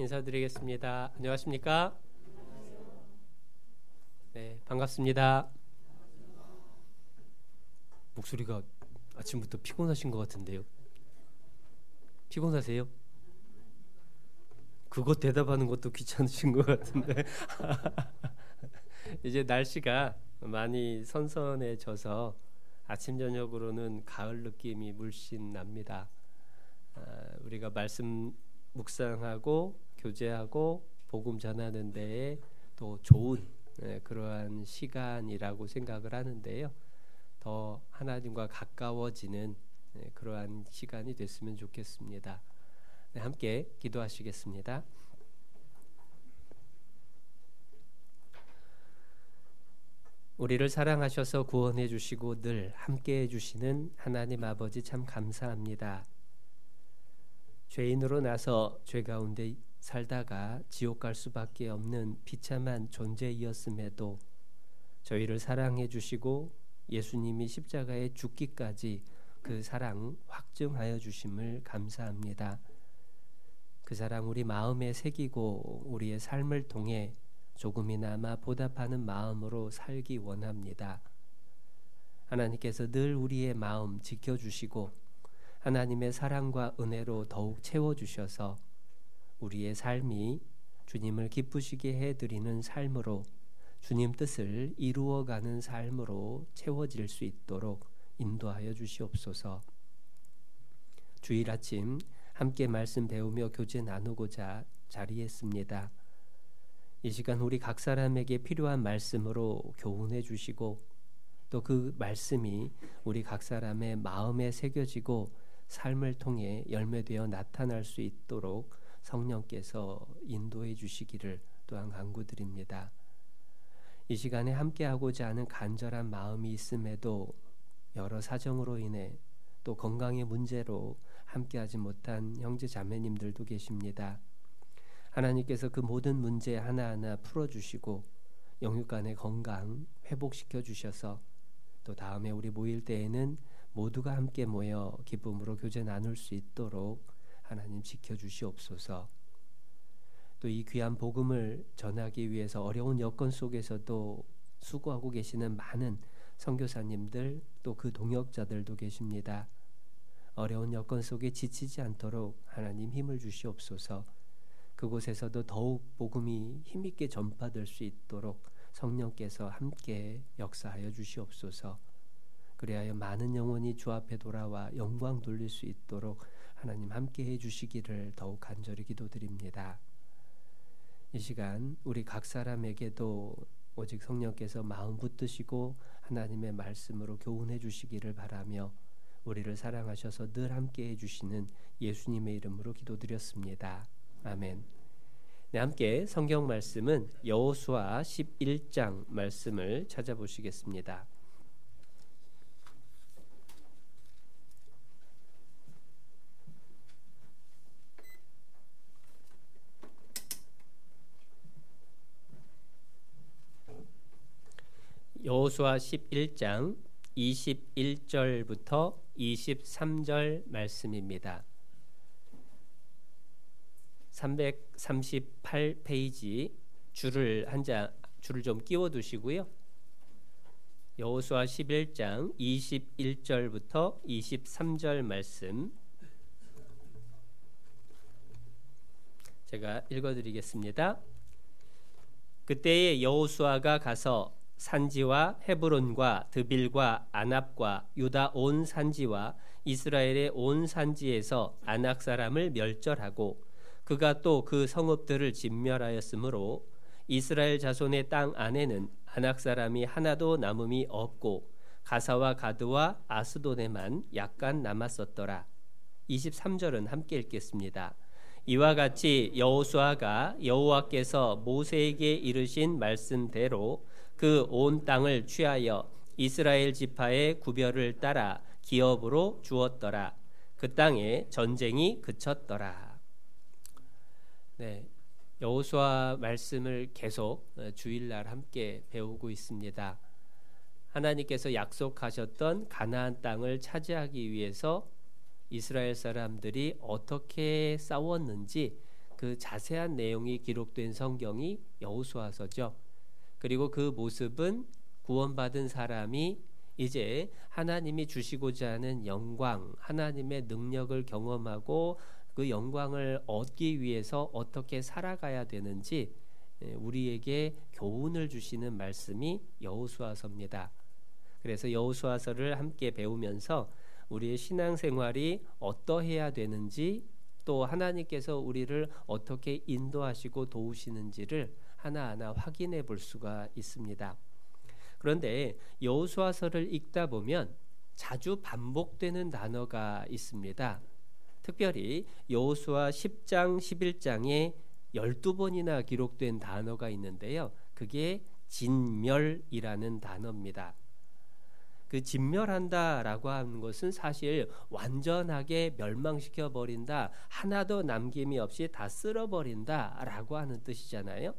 인사드리겠습니다. 안녕하십니까? 네, 반갑습니다. 목소리가 아침부터 피곤하신 것 같은데요. 피곤하세요? 그거 대답하는 것도 귀찮으신 것 같은데. 이제 날씨가 많이 선선해져서 아침 저녁으로는 가을 느낌이 물씬 납니다. 우리가 말씀 묵상하고 교제하고 복음 전하는 데에 또 좋은 그러한 시간이라고 생각을 하는데요. 더 하나님과 가까워지는 그러한 시간이 됐으면 좋겠습니다. 네, 함께 기도하시겠습니다. 우리를 사랑하셔서 구원해 주시고 늘 함께해 주시는 하나님 아버지 참 감사합니다. 죄인으로 나서 죄 가운데 살다가 지옥 갈 수밖에 없는 비참한 존재이었음에도 저희를 사랑해 주시고 예수님이 십자가에 죽기까지 그 사랑 확증하여 주심을 감사합니다. 그 사랑 우리 마음에 새기고 우리의 삶을 통해 조금이나마 보답하는 마음으로 살기 원합니다. 하나님께서 늘 우리의 마음 지켜주시고 하나님의 사랑과 은혜로 더욱 채워주셔서 우리의 삶이 주님을 기쁘시게 해드리는 삶으로 주님 뜻을 이루어가는 삶으로 채워질 수 있도록 인도하여 주시옵소서. 주일 아침 함께 말씀 배우며 교제 나누고자 자리했습니다. 이 시간 우리 각 사람에게 필요한 말씀으로 교훈해 주시고 또 그 말씀이 우리 각 사람의 마음에 새겨지고 삶을 통해 열매되어 나타날 수 있도록 성령께서 인도해 주시기를 또한 간구드립니다. 이 시간에 함께하고자 하는 간절한 마음이 있음에도 여러 사정으로 인해 또 건강의 문제로 함께하지 못한 형제 자매님들도 계십니다. 하나님께서 그 모든 문제 하나하나 풀어주시고 영육간의 건강 회복시켜 주셔서 또 다음에 우리 모일 때에는 모두가 함께 모여 기쁨으로 교제 나눌 수 있도록 하나님 지켜주시옵소서. 또 이 귀한 복음을 전하기 위해서 어려운 여건 속에서도 수고하고 계시는 많은 선교사님들 또 그 동역자들도 계십니다. 어려운 여건 속에 지치지 않도록 하나님 힘을 주시옵소서. 그곳에서도 더욱 복음이 힘있게 전파될 수 있도록 성령께서 함께 역사하여 주시옵소서. 그리하여 많은 영혼이 주 앞에 돌아와 영광 돌릴 수 있도록 하나님 함께 해주시기를 더욱 간절히 기도드립니다. 이 시간 우리 각 사람에게도 오직 성령께서 마음 붙드시고 하나님의 말씀으로 교훈해 주시기를 바라며 우리를 사랑하셔서 늘 함께 해주시는 예수님의 이름으로 기도드렸습니다. 아멘. 네, 함께 성경 말씀은 여호수아 11장 말씀을 찾아보시겠습니다. 여호수아 11장 21절부터 23절 말씀입니다. 338페이지 줄을 좀 끼워 두시고요. 여호수아 11장 21절부터 23절 말씀 제가 읽어 드리겠습니다. 그때에 여호수아가 가서 산지와 헤브론과 드빌과 아납과 유다 온 산지와 이스라엘의 온 산지에서 아낙 사람을 멸절하고 그가 또 그 성읍들을 진멸하였으므로 이스라엘 자손의 땅 안에는 아낙 사람이 하나도 남음이 없고 가사와 가드와 아스돈에만 약간 남았었더라. 23절은 함께 읽겠습니다. 이와 같이 여호수아가 여호와께서 모세에게 이르신 말씀대로 그 온 땅을 취하여 이스라엘 지파의 구별을 따라 기업으로 주었더라. 그 땅에 전쟁이 그쳤더라. 네, 여호수아 말씀을 계속 주일날 함께 배우고 있습니다. 하나님께서 약속하셨던 가나안 땅을 차지하기 위해서 이스라엘 사람들이 어떻게 싸웠는지 그 자세한 내용이 기록된 성경이 여호수아서죠. 그리고 그 모습은 구원받은 사람이 이제 하나님이 주시고자 하는 영광, 하나님의 능력을 경험하고 그 영광을 얻기 위해서 어떻게 살아가야 되는지 우리에게 교훈을 주시는 말씀이 여호수아서입니다. 그래서 여호수아서를 함께 배우면서 우리의 신앙생활이 어떠해야 되는지, 또 하나님께서 우리를 어떻게 인도하시고 도우시는지를 하나하나 확인해 볼 수가 있습니다. 그런데 여호수아서를 읽다 보면 자주 반복되는 단어가 있습니다. 특별히 여호수아 10장, 11장에 12번이나 기록된 단어가 있는데요. 그게 진멸이라는 단어입니다. 그 진멸한다라고 하는 것은 사실 완전하게 멸망시켜 버린다, 하나도 남김이 없이 다 쓸어버린다라고 하는 뜻이잖아요.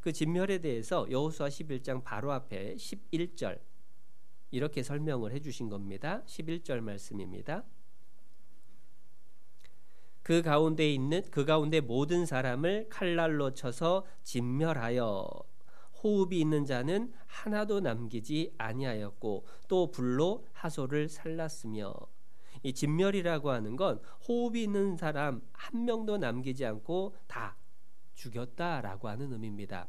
그 진멸에 대해서 여호수아 11장 바로 앞에 11절 이렇게 설명을 해주신 겁니다. 11절 말씀입니다. 그 가운데 모든 사람을 칼날로 쳐서 진멸하여 호흡이 있는 자는 하나도 남기지 아니하였고 또 불로 하소를 살랐으며, 이 진멸이라고 하는 건 호흡이 있는 사람 한 명도 남기지 않고 다 죽였다라고 하는 의미입니다.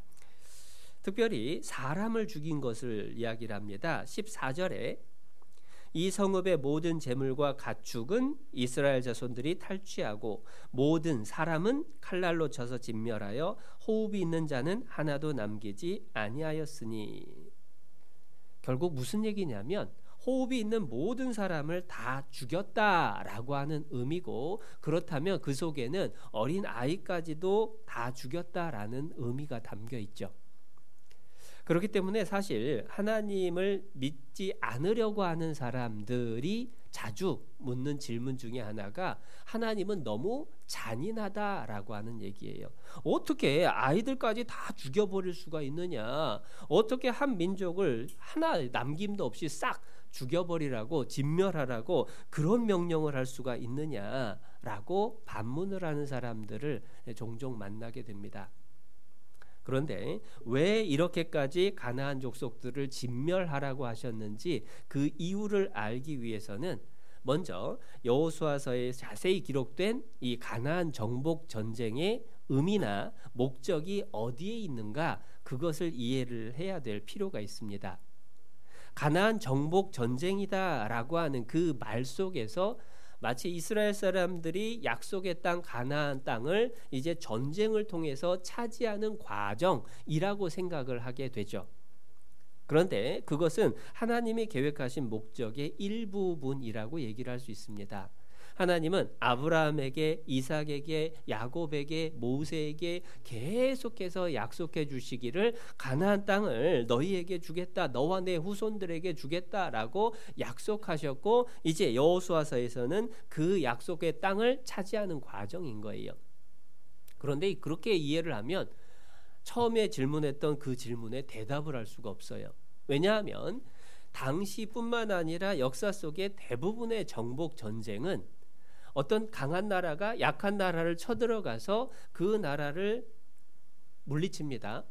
특별히 사람을 죽인 것을 이야기를 합니다. 14절에 이 성읍의 모든 재물과 가축은 이스라엘 자손들이 탈취하고 모든 사람은 칼날로 쳐서 진멸하여 호흡이 있는 자는 하나도 남기지 아니하였으니, 결국 무슨 얘기냐면 호흡이 있는 모든 사람을 다 죽였다라고 하는 의미고, 그렇다면 그 속에는 어린 아이까지도 다 죽였다라는 의미가 담겨 있죠. 그렇기 때문에 사실 하나님을 믿지 않으려고 하는 사람들이 자주 묻는 질문 중에 하나가 하나님은 너무 잔인하다라고 하는 얘기예요. 어떻게 아이들까지 다 죽여버릴 수가 있느냐? 어떻게 한 민족을 하나 남김도 없이 싹 죽여버리라고, 진멸하라고 그런 명령을 할 수가 있느냐라고 반문을 하는 사람들을 종종 만나게 됩니다. 그런데 왜 이렇게까지 가나안 족속들을 진멸하라고 하셨는지 그 이유를 알기 위해서는 먼저 여호수아서에 자세히 기록된 이 가나안 정복 전쟁의 의미나 목적이 어디에 있는가, 그것을 이해를 해야 될 필요가 있습니다. 가나안 정복 전쟁이다라고 하는 그 말 속에서 마치 이스라엘 사람들이 약속의 땅 가나안 땅을 이제 전쟁을 통해서 차지하는 과정이라고 생각을 하게 되죠. 그런데 그것은 하나님이 계획하신 목적의 일부분이라고 얘기를 할 수 있습니다. 하나님은 아브라함에게, 이삭에게, 야곱에게, 모세에게 계속해서 약속해 주시기를 가나안 땅을 너희에게 주겠다, 너와 내 후손들에게 주겠다라고 약속하셨고, 이제 여호수아서에서는 그 약속의 땅을 차지하는 과정인 거예요. 그런데 그렇게 이해를 하면 처음에 질문했던 그 질문에 대답을 할 수가 없어요. 왜냐하면 당시뿐만 아니라 역사 속의 대부분의 정복 전쟁은 어떤 강한 나라가 약한 나라를 쳐들어가서 그 나라를 물리칩니다.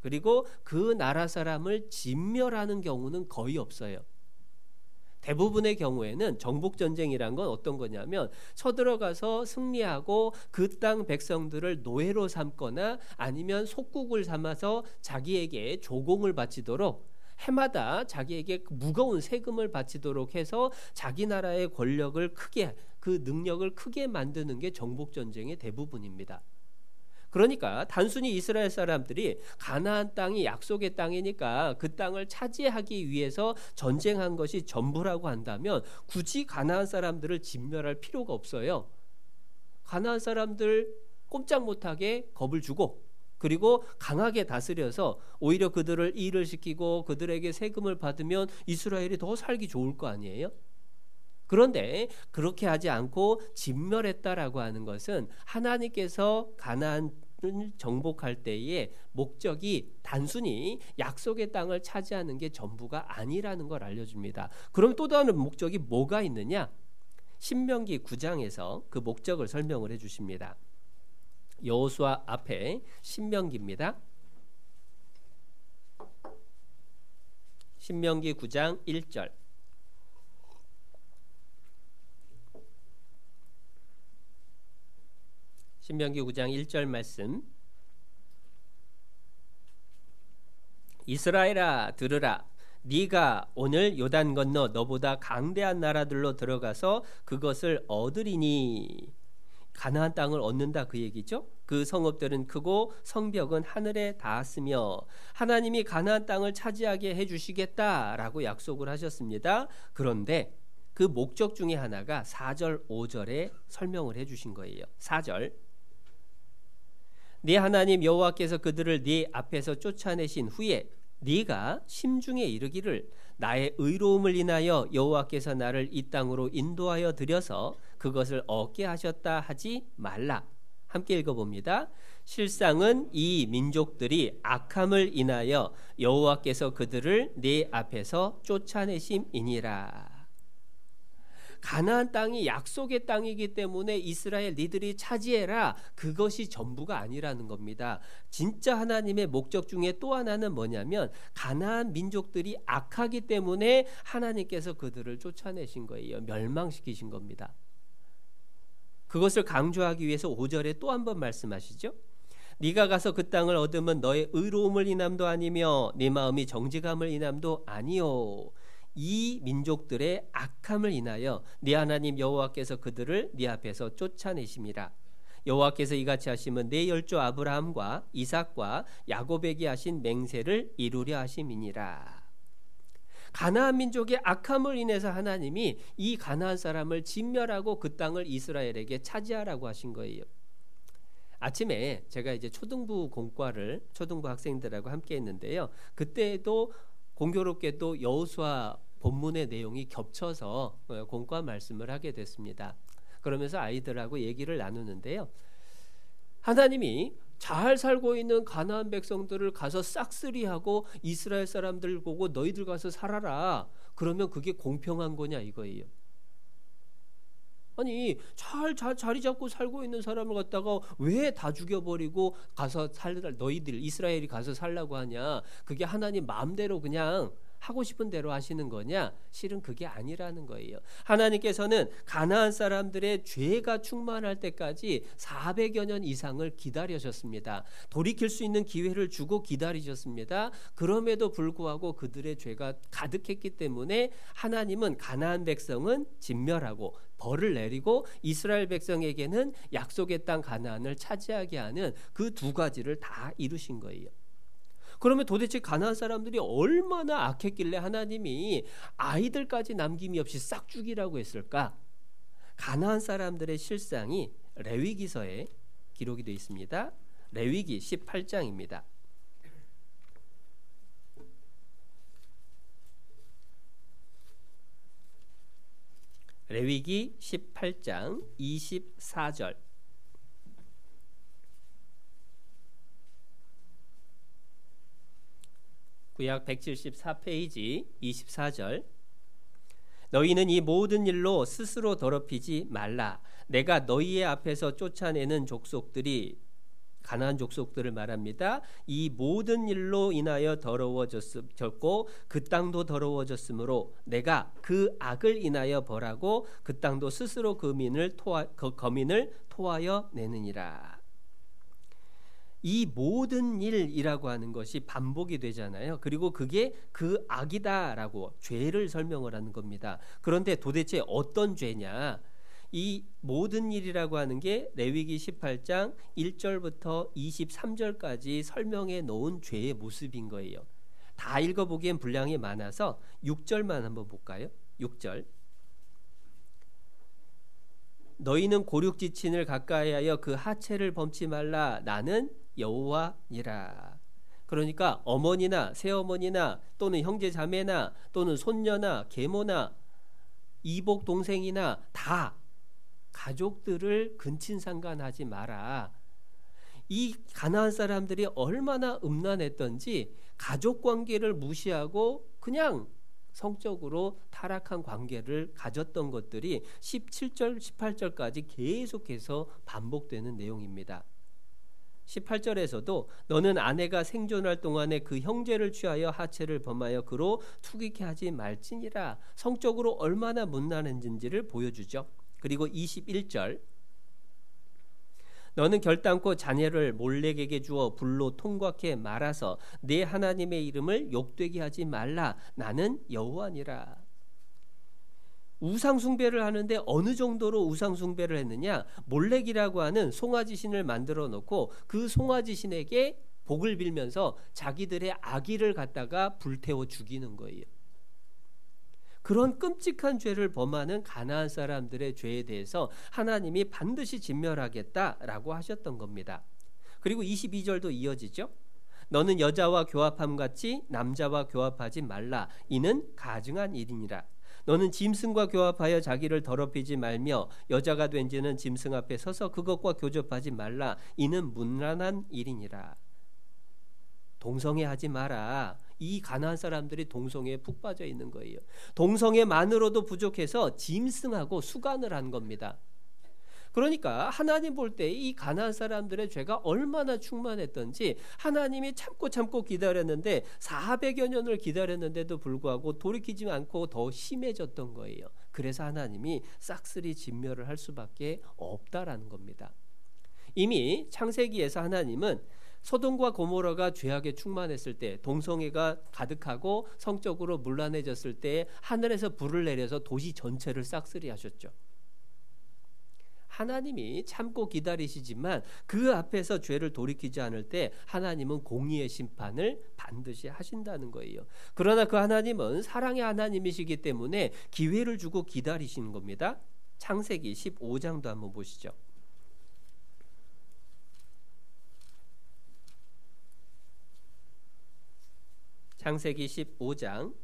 그리고 그 나라 사람을 진멸하는 경우는 거의 없어요. 대부분의 경우에는 정복전쟁이란 건 어떤 거냐면 쳐들어가서 승리하고 그 땅 백성들을 노예로 삼거나 아니면 속국을 삼아서 자기에게 조공을 바치도록, 해마다 자기에게 무거운 세금을 바치도록 해서 자기 나라의 권력을 크게, 그 능력을 크게 만드는 게 정복전쟁의 대부분입니다. 그러니까 단순히 이스라엘 사람들이 가나안 땅이 약속의 땅이니까 그 땅을 차지하기 위해서 전쟁한 것이 전부라고 한다면 굳이 가나안 사람들을 진멸할 필요가 없어요. 가나안 사람들 꼼짝 못하게 겁을 주고, 그리고 강하게 다스려서 오히려 그들을 일을 시키고 그들에게 세금을 받으면 이스라엘이 더 살기 좋을 거 아니에요? 그런데 그렇게 하지 않고 진멸했다라고 하는 것은 하나님께서 가나안을 정복할 때의 목적이 단순히 약속의 땅을 차지하는 게 전부가 아니라는 걸 알려줍니다. 그럼 또 다른 목적이 뭐가 있느냐? 신명기 9장에서 그 목적을 설명을 해주십니다. 여호수아 앞에 신명기입니다. 신명기 9장 1절. 신명기 9장 1절 말씀. 이스라엘아 들으라. 네가 오늘 요단 건너 너보다 강대한 나라들로 들어가서 그것을 얻으리니. 가나안 땅을 얻는다 그 얘기죠. 그 성읍들은 크고 성벽은 하늘에 닿았으며 하나님이 가나안 땅을 차지하게 해주시겠다라고 약속을 하셨습니다. 그런데 그 목적 중에 하나가 4절 5절에 설명을 해주신 거예요. 4절. 네 하나님 여호와께서 그들을 네 앞에서 쫓아내신 후에 네가 심중에 이르기를 나의 의로움을 인하여 여호와께서 나를 이 땅으로 인도하여 들여서 그것을 얻게 하셨다 하지 말라. 함께 읽어봅니다. 실상은 이 민족들이 악함을 인하여 여호와께서 그들을 네 앞에서 쫓아내심이니라. 가나안 땅이 약속의 땅이기 때문에 이스라엘 니들이 차지해라. 그것이 전부가 아니라는 겁니다. 진짜 하나님의 목적 중에 또 하나는 뭐냐면 가나안 민족들이 악하기 때문에 하나님께서 그들을 쫓아내신 거예요. 멸망시키신 겁니다. 그것을 강조하기 위해서 5절에 또 한 번 말씀하시죠. 네가 가서 그 땅을 얻으면 너의 의로움을 인함도 아니며 네 마음이 정직함을 인함도 아니요. 이 민족들의 악함을 인하여 네 하나님 여호와께서 그들을 네 앞에서 쫓아내심이라. 여호와께서 이같이 하시면 네 열조 아브라함과 이삭과 야곱에게 하신 맹세를 이루려 하심이니라. 가나안 민족의 악함을 인해서 하나님이 이 가나안 사람을 진멸하고 그 땅을 이스라엘에게 차지하라고 하신 거예요. 아침에 제가 이제 초등부 공과를 초등부 학생들하고 함께 했는데요. 그때도 공교롭게도 여호수아 본문의 내용이 겹쳐서 공과 말씀을 하게 됐습니다. 그러면서 아이들하고 얘기를 나누는데요. 하나님이 잘 살고 있는 가나안 백성들을 가서 싹쓸이하고 이스라엘 사람들 보고 너희들 가서 살아라. 그러면 그게 공평한 거냐 이거예요. 아니 자리 잡고 살고 있는 사람을 갖다가 왜 다 죽여버리고 가서 너희들 이스라엘이 가서 살라고 하냐. 그게 하나님 마음대로 그냥 하고 싶은 대로 하시는 거냐? 실은 그게 아니라는 거예요. 하나님께서는 가나안 사람들의 죄가 충만할 때까지 400여 년 이상을 기다리셨습니다. 돌이킬 수 있는 기회를 주고 기다리셨습니다. 그럼에도 불구하고 그들의 죄가 가득했기 때문에 하나님은 가나안 백성은 진멸하고 벌을 내리고 이스라엘 백성에게는 약속의 땅 가나안을 차지하게 하는 그 두 가지를 다 이루신 거예요. 그러면 도대체 가나안 사람들이 얼마나 악했길래 하나님이 아이들까지 남김이 없이 싹 죽이라고 했을까? 가나안 사람들의 실상이 레위기서에 기록이 되어 있습니다. 레위기 18장입니다. 레위기 18장 24절. 구약 174페이지 24절. 너희는 이 모든 일로 스스로 더럽히지 말라. 내가 너희의 앞에서 쫓아내는 족속들이 가나안 족속들을 말합니다. 이 모든 일로 인하여 더러워졌고 그 땅도 더러워졌으므로 내가 그 악을 인하여 벌하고 그 땅도 스스로 거민을 토하여 내느니라. 이 모든 일이라고 하는 것이 반복이 되잖아요. 그리고 그게 그 악이다라고 죄를 설명을 하는 겁니다. 그런데 도대체 어떤 죄냐? 이 모든 일이라고 하는 게 레위기 18장 1절부터 23절까지 설명해 놓은 죄의 모습인 거예요. 다 읽어보기엔 분량이 많아서 6절만 한번 볼까요? 6절. 너희는 고륙지친을 가까이하여 그 하체를 범치 말라. 나는 여호와니라. 그러니까 어머니나 새어머니나 또는 형제 자매나 또는 손녀나 계모나 이복 동생이나 다 가족들을 근친상간하지 마라. 이 가나안 사람들이 얼마나 음란했던지 가족 관계를 무시하고 그냥 성적으로 타락한 관계를 가졌던 것들이 17절 18절까지 계속해서 반복되는 내용입니다. 18절에서도 너는 아내가 생존할 동안에 그 형제를 취하여 하체를 범하여 그로 투기케 하지 말지니라. 성적으로 얼마나 문란한지를 보여주죠. 그리고 21절 너는 결단코 자녀를 몰렉에게 주어 불로 통과케 말아서 내 하나님의 이름을 욕되게 하지 말라. 나는 여호와니라. 우상 숭배를 하는데 어느 정도로 우상 숭배를 했느냐? 몰렉이라고 하는 송아지 신을 만들어 놓고 그 송아지 신에게 복을 빌면서 자기들의 아기를 갖다가 불태워 죽이는 거예요. 그런 끔찍한 죄를 범하는 가나안 사람들의 죄에 대해서 하나님이 반드시 진멸하겠다라고 하셨던 겁니다. 그리고 22절도 이어지죠. 너는 여자와 교합함같이 남자와 교합하지 말라. 이는 가증한 일이니라. 너는 짐승과 교합하여 자기를 더럽히지 말며 여자가 된 지는 짐승 앞에 서서 그것과 교접하지 말라. 이는 문란한 일이니라. 동성애 하지 마라. 이 가나안 사람들이 동성애에 푹 빠져 있는 거예요. 동성애만으로도 부족해서 짐승하고 수간을 한 겁니다. 그러니까 하나님 볼 때 이 가나안 사람들의 죄가 얼마나 충만했던지 하나님이 참고 기다렸는데 400여 년을 기다렸는데도 불구하고 돌이키지 않고 더 심해졌던 거예요. 그래서 하나님이 싹쓸이 진멸을 할 수밖에 없다라는 겁니다. 이미 창세기에서 하나님은 소돔과 고모라가 죄악에 충만했을 때, 동성애가 가득하고 성적으로 문란해졌을 때 하늘에서 불을 내려서 도시 전체를 싹쓸이 하셨죠. 하나님이 참고 기다리시지만 그 앞에서 죄를 돌이키지 않을 때 하나님은 공의의 심판을 반드시 하신다는 거예요. 그러나 그 하나님은 사랑의 하나님이시기 때문에 기회를 주고 기다리시는 겁니다. 창세기 15장도 한번 보시죠. 창세기 15장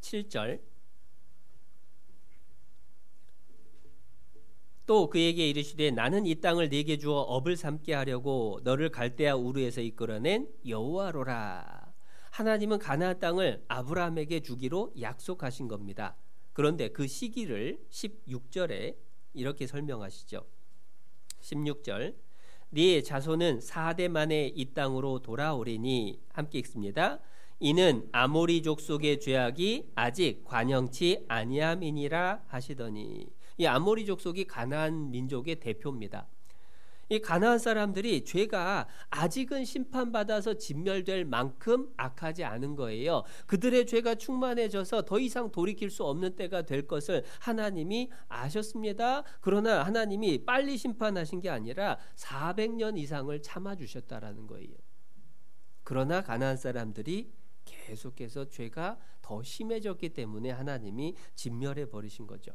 7절 또 그에게 이르시되 나는 이 땅을 네게 주어 업을 삼게 하려고 너를 갈대아 우르에서 이끌어낸 여호와로라. 하나님은 가나안 땅을 아브라함에게 주기로 약속하신 겁니다. 그런데 그 시기를 16절에 이렇게 설명하시죠. 16절 네 자손은 4대 만에 이 땅으로 돌아오리니 함께 읽습니다. 이는 아모리 족속의 죄악이 아직 관영치 아니함이니라 하시더니 이 아모리 족속이 가나안 민족의 대표입니다. 이 가나안 사람들이 죄가 아직은 심판받아서 진멸될 만큼 악하지 않은 거예요. 그들의 죄가 충만해져서 더 이상 돌이킬 수 없는 때가 될 것을 하나님이 아셨습니다. 그러나 하나님이 빨리 심판하신 게 아니라 400년 이상을 참아주셨다라는 거예요. 그러나 가나안 사람들이 계속해서 죄가 더 심해졌기 때문에 하나님이 진멸해 버리신 거죠.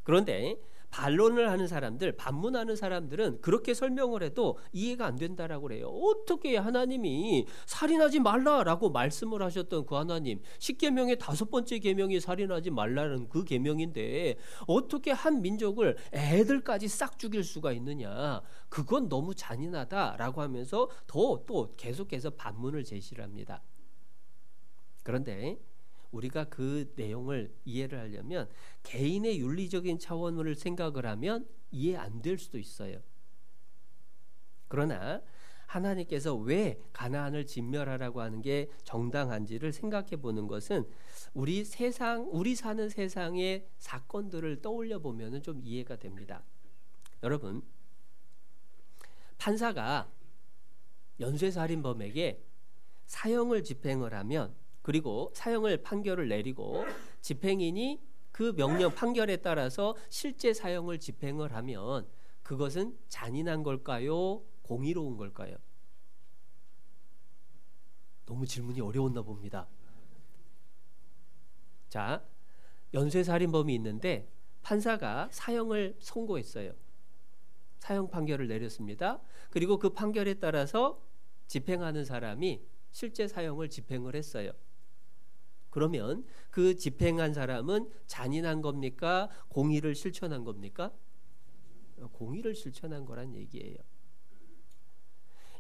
그런데 반론을 하는 사람들, 반문하는 사람들은 그렇게 설명을 해도 이해가 안 된다라고 그래요. 어떻게 하나님이 살인하지 말라라고 말씀을 하셨던 그 하나님, 10계명의 5번째 계명이 살인하지 말라는 그 계명인데 어떻게 한 민족을 애들까지 싹 죽일 수가 있느냐, 그건 너무 잔인하다라고 하면서 또 계속해서 반문을 제시를 합니다. 그런데 우리가 그 내용을 이해를 하려면 개인의 윤리적인 차원을 생각을 하면 이해 안 될 수도 있어요. 그러나 하나님께서 왜 가나안을 진멸하라고 하는 게 정당한지를 생각해 보는 것은 우리 사는 세상의 사건들을 떠올려 보면 좀 이해가 됩니다. 여러분, 판사가 연쇄살인범에게 사형을 집행을 하면, 그리고 사형을 판결을 내리고 집행인이 그 명령 판결에 따라서 실제 사형을 집행을 하면 그것은 잔인한 걸까요? 공의로운 걸까요? 너무 질문이 어려웠나 봅니다. 자, 연쇄살인범이 있는데 판사가 사형을 선고했어요. 사형 판결을 내렸습니다. 그리고 그 판결에 따라서 집행하는 사람이 실제 사형을 집행을 했어요. 그러면 그 집행한 사람은 잔인한 겁니까? 공의를 실천한 겁니까? 공의를 실천한 거란 얘기예요.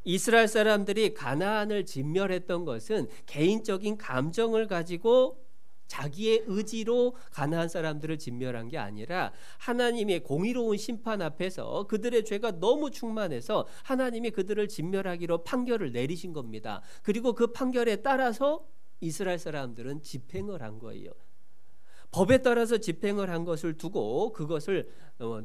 이스라엘 사람들이 가나안을 진멸했던 것은 개인적인 감정을 가지고 자기의 의지로 가나안 사람들을 진멸한 게 아니라 하나님의 공의로운 심판 앞에서 그들의 죄가 너무 충만해서 하나님이 그들을 진멸하기로 판결을 내리신 겁니다. 그리고 그 판결에 따라서 이스라엘 사람들은 집행을 한 거예요. 법에 따라서 집행을 한 것을 두고 그것을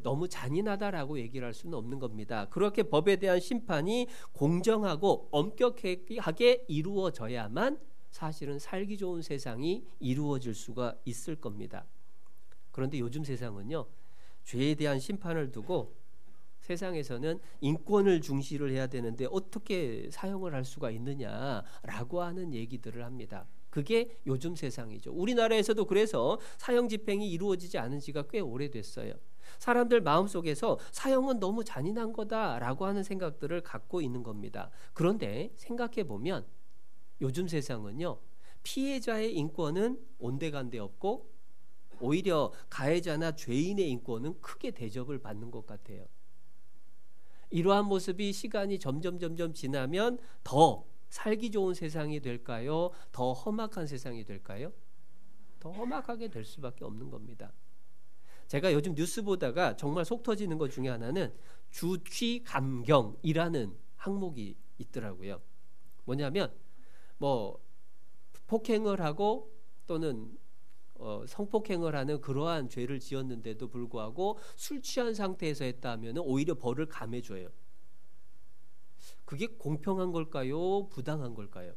너무 잔인하다라고 얘기를 할 수는 없는 겁니다. 그렇게 법에 대한 심판이 공정하고 엄격하게 이루어져야만 사실은 살기 좋은 세상이 이루어질 수가 있을 겁니다. 그런데 요즘 세상은요, 죄에 대한 심판을 두고 세상에서는 인권을 중시를 해야 되는데 어떻게 사형을 할 수가 있느냐라고 하는 얘기들을 합니다. 그게 요즘 세상이죠. 우리나라에서도 그래서 사형 집행이 이루어지지 않은 지가 꽤 오래됐어요. 사람들 마음속에서 사형은 너무 잔인한 거다라고 하는 생각들을 갖고 있는 겁니다. 그런데 생각해 보면 요즘 세상은요, 피해자의 인권은 온데간데 없고 오히려 가해자나 죄인의 인권은 크게 대접을 받는 것 같아요. 이러한 모습이 시간이 점점 지나면 더 살기 좋은 세상이 될까요? 더 험악한 세상이 될까요? 더 험악하게 될 수밖에 없는 겁니다. 제가 요즘 뉴스 보다가 정말 속 터지는 것 중에 하나는 주취감경이라는 항목이 있더라고요. 뭐냐면 폭행을 하고 또는 성폭행을 하는 그러한 죄를 지었는데도 불구하고 술 취한 상태에서 했다 하면 오히려 벌을 감해줘요. 그게 공평한 걸까요? 부당한 걸까요?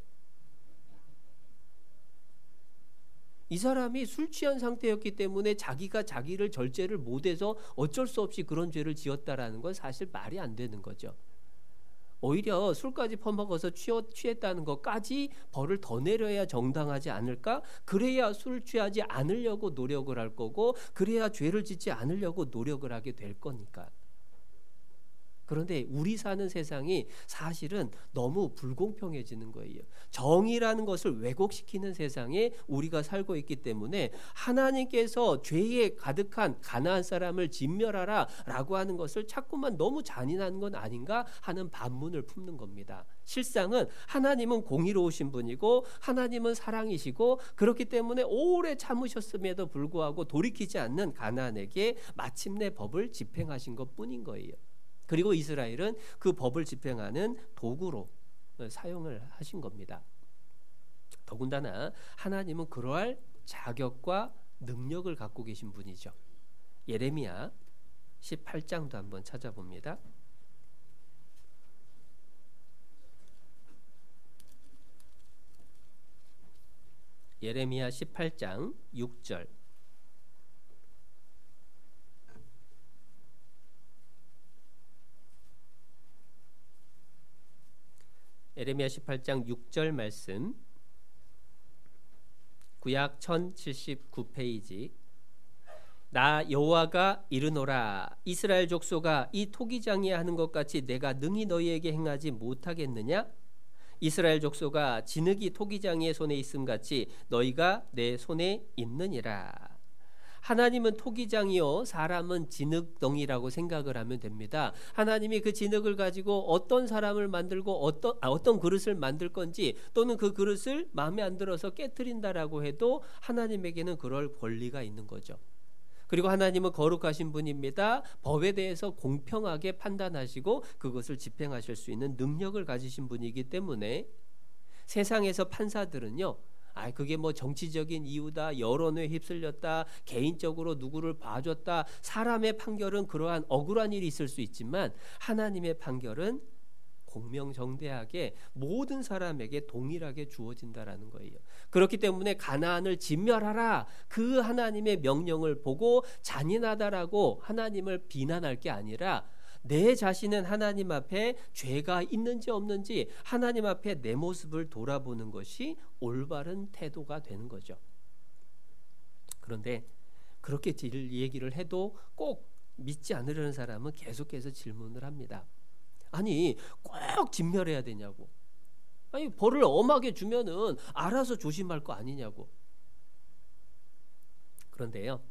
이 사람이 술 취한 상태였기 때문에 자기가 자기를 절제를 못해서 어쩔 수 없이 그런 죄를 지었다라는 건 사실 말이 안 되는 거죠. 오히려 술까지 퍼먹어서 취했다는 것까지 벌을 더 내려야 정당하지 않을까? 그래야 술 취하지 않으려고 노력을 할 거고 그래야 죄를 짓지 않으려고 노력을 하게 될 거니까. 그런데 우리 사는 세상이 사실은 너무 불공평해지는 거예요. 정의라는 것을 왜곡시키는 세상에 우리가 살고 있기 때문에 하나님께서 죄에 가득한 가나안 사람을 진멸하라 라고 하는 것을 자꾸만 너무 잔인한 건 아닌가 하는 반문을 품는 겁니다. 실상은 하나님은 공의로우신 분이고 하나님은 사랑이시고 그렇기 때문에 오래 참으셨음에도 불구하고 돌이키지 않는 가나안에게 마침내 법을 집행하신 것뿐인 거예요. 그리고 이스라엘은 그 법을 집행하는 도구로 사용을 하신 겁니다. 더군다나 하나님은 그러할 자격과 능력을 갖고 계신 분이죠. 예레미야 18장도 한번 찾아봅니다. 예레미야 18장 6절. 예레미야 18장 6절 말씀, 구약 1079페이지. 나 여호와가 이르노라, 이스라엘 족속아, 이 토기장이 하는 것 같이 내가 능히 너희에게 행하지 못하겠느냐? 이스라엘 족속아, 진흙이 토기장이의 손에 있음 같이 너희가 내 손에 있느니라. 하나님은 토기장이요 사람은 진흙덩이라고 생각을 하면 됩니다. 하나님이 그 진흙을 가지고 어떤 사람을 만들고 어떤 그릇을 만들 건지 또는 그 그릇을 마음에 안 들어서 깨트린다라고 해도 하나님에게는 그럴 권리가 있는 거죠. 그리고 하나님은 거룩하신 분입니다. 법에 대해서 공평하게 판단하시고 그것을 집행하실 수 있는 능력을 가지신 분이기 때문에 세상에서 판사들은요, 그게 뭐 정치적인 이유다, 여론에 휩쓸렸다, 개인적으로 누구를 봐줬다, 사람의 판결은 그러한 억울한 일이 있을 수 있지만 하나님의 판결은 공명정대하게 모든 사람에게 동일하게 주어진다라는 거예요. 그렇기 때문에 가나안을 진멸하라, 그 하나님의 명령을 보고 잔인하다라고 하나님을 비난할 게 아니라 내 자신은 하나님 앞에 죄가 있는지 없는지 하나님 앞에 내 모습을 돌아보는 것이 올바른 태도가 되는 거죠. 그런데 그렇게 얘기를 해도 꼭 믿지 않으려는 사람은 계속해서 질문을 합니다. 아니, 꼭 진멸해야 되냐고. 아니, 벌을 엄하게 주면은 알아서 조심할 거 아니냐고. 그런데요,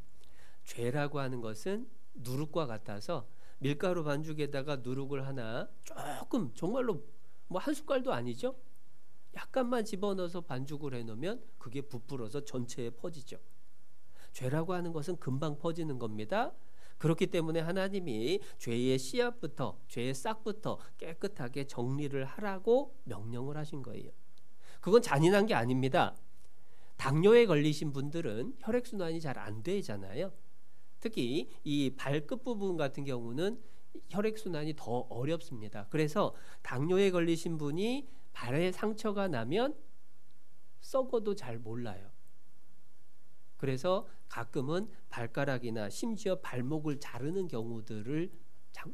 죄라고 하는 것은 누룩과 같아서 밀가루 반죽에다가 누룩을 하나 조금, 정말로 뭐 한 숟갈도 아니죠, 약간만 집어넣어서 반죽을 해놓으면 그게 부풀어서 전체에 퍼지죠. 죄라고 하는 것은 금방 퍼지는 겁니다. 그렇기 때문에 하나님이 죄의 씨앗부터, 죄의 싹부터 깨끗하게 정리를 하라고 명령을 하신 거예요. 그건 잔인한 게 아닙니다. 당뇨에 걸리신 분들은 혈액순환이 잘 안 되잖아요. 특히 이 발끝 부분 같은 경우는 혈액순환이 더 어렵습니다. 그래서 당뇨에 걸리신 분이 발에 상처가 나면 썩어도 잘 몰라요. 그래서 가끔은 발가락이나 심지어 발목을 자르는 경우들을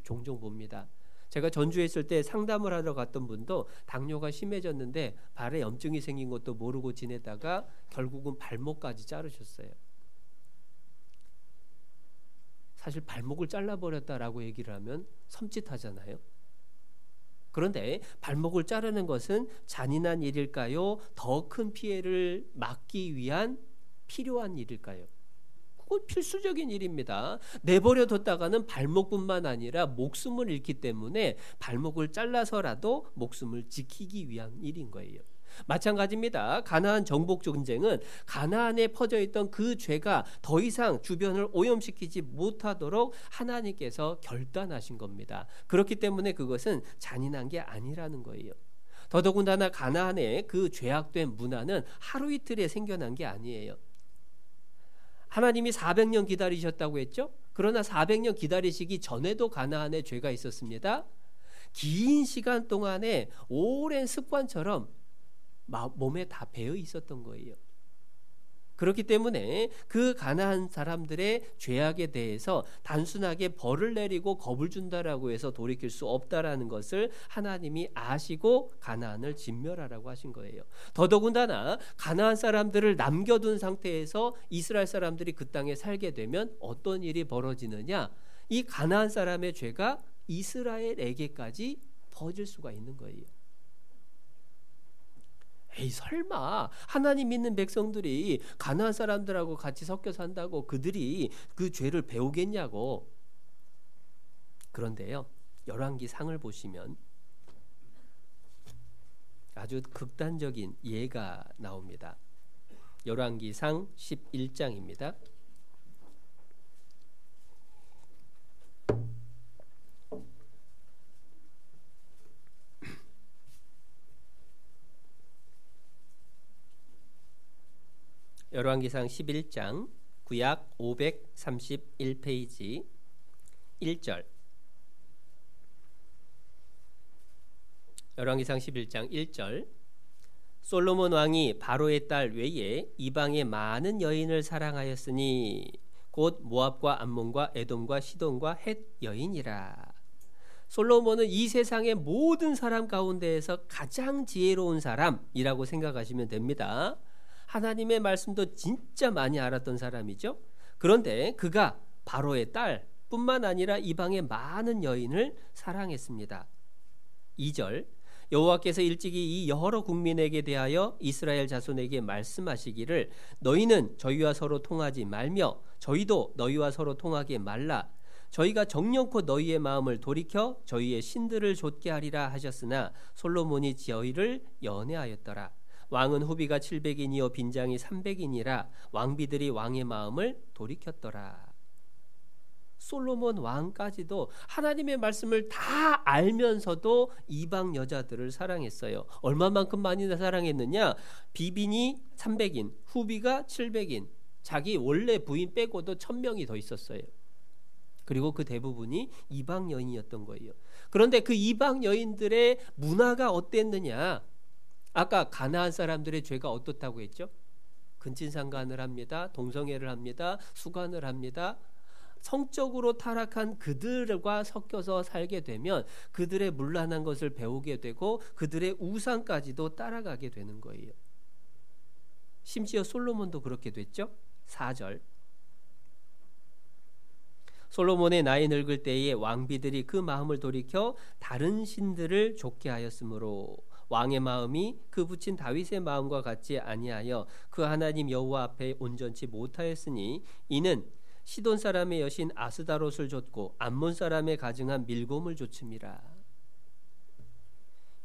종종 봅니다. 제가 전주에 있을 때 상담을 하러 갔던 분도 당뇨가 심해졌는데 발에 염증이 생긴 것도 모르고 지내다가 결국은 발목까지 자르셨어요. 사실 발목을 잘라버렸다라고 얘기를 하면 섬찟하잖아요. 그런데 발목을 자르는 것은 잔인한 일일까요? 더 큰 피해를 막기 위한 필요한 일일까요? 그건 필수적인 일입니다. 내버려 뒀다가는 발목뿐만 아니라 목숨을 잃기 때문에 발목을 잘라서라도 목숨을 지키기 위한 일인 거예요. 마찬가지입니다. 가나안 정복 전쟁은 가나안에 퍼져 있던 그 죄가 더 이상 주변을 오염시키지 못하도록 하나님께서 결단하신 겁니다. 그렇기 때문에 그것은 잔인한 게 아니라는 거예요. 더더군다나 가나안의 그 죄악된 문화는 하루 이틀에 생겨난 게 아니에요. 하나님이 400년 기다리셨다고 했죠? 그러나 400년 기다리시기 전에도 가나안에 죄가 있었습니다. 긴 시간 동안에 오랜 습관처럼 몸에 다 배어 있었던 거예요. 그렇기 때문에 그 가나안 사람들의 죄악에 대해서 단순하게 벌을 내리고 겁을 준다라고 해서 돌이킬 수 없다라는 것을 하나님이 아시고 가나안을 진멸하라고 하신 거예요. 더더군다나 가나안 사람들을 남겨둔 상태에서 이스라엘 사람들이 그 땅에 살게 되면 어떤 일이 벌어지느냐? 이 가나안 사람의 죄가 이스라엘에게까지 퍼질 수가 있는 거예요. 에이, 설마 하나님 믿는 백성들이 가나안 사람들하고 같이 섞여 산다고 그들이 그 죄를 배우겠냐고. 그런데요, 열왕기 상을 보시면 아주 극단적인 예가 나옵니다. 열왕기 상 11장입니다. 열왕기상 11장 구약 531페이지 1절. 열왕기상 11장 1절. 솔로몬 왕이 바로의 딸 외에 이방의 많은 여인을 사랑하였으니 곧 모압과 암몬과 에돔과 시돈과 헷 여인이라. 솔로몬은 이 세상의 모든 사람 가운데에서 가장 지혜로운 사람이라고 생각하시면 됩니다. 하나님의 말씀도 진짜 많이 알았던 사람이죠. 그런데 그가 바로의 딸뿐만 아니라 이방의 많은 여인을 사랑했습니다. 2절. 여호와께서 일찍이 이 여러 국민에게 대하여 이스라엘 자손에게 말씀하시기를 너희는 저희와 서로 통하지 말며 저희도 너희와 서로 통하게 말라. 저희가 정령코 너희의 마음을 돌이켜 저희의 신들을 좇게 하리라 하셨으나 솔로몬이 저희를 연애하였더라. 왕은 후비가 700인이요 빈장이 300인이라 왕비들이 왕의 마음을 돌이켰더라. 솔로몬 왕까지도 하나님의 말씀을 다 알면서도 이방 여자들을 사랑했어요. 얼마만큼 많이 사랑했느냐? 비빈이 300인, 후비가 700인, 자기 원래 부인 빼고도 1000명이 더 있었어요. 그리고 그 대부분이 이방 여인이었던 거예요. 그런데 그 이방 여인들의 문화가 어땠느냐? 아까 가나안 사람들의 죄가 어떻다고 했죠? 근친상간을 합니다. 동성애를 합니다. 수간을 합니다. 성적으로 타락한 그들과 섞여서 살게 되면 그들의 문란한 것을 배우게 되고 그들의 우상까지도 따라가게 되는 거예요. 심지어 솔로몬도 그렇게 됐죠. 4절. 솔로몬의 나이 늙을 때에 왕비들이 그 마음을 돌이켜 다른 신들을 좇게 하였으므로 왕의 마음이 그 붙인 다윗의 마음과 같지 아니하여 그 하나님 여호와 앞에 온전치 못하였으니 이는 시돈 사람의 여신 아스다롯을 좇고 암몬 사람의 가증한 밀곰을 좇음이라.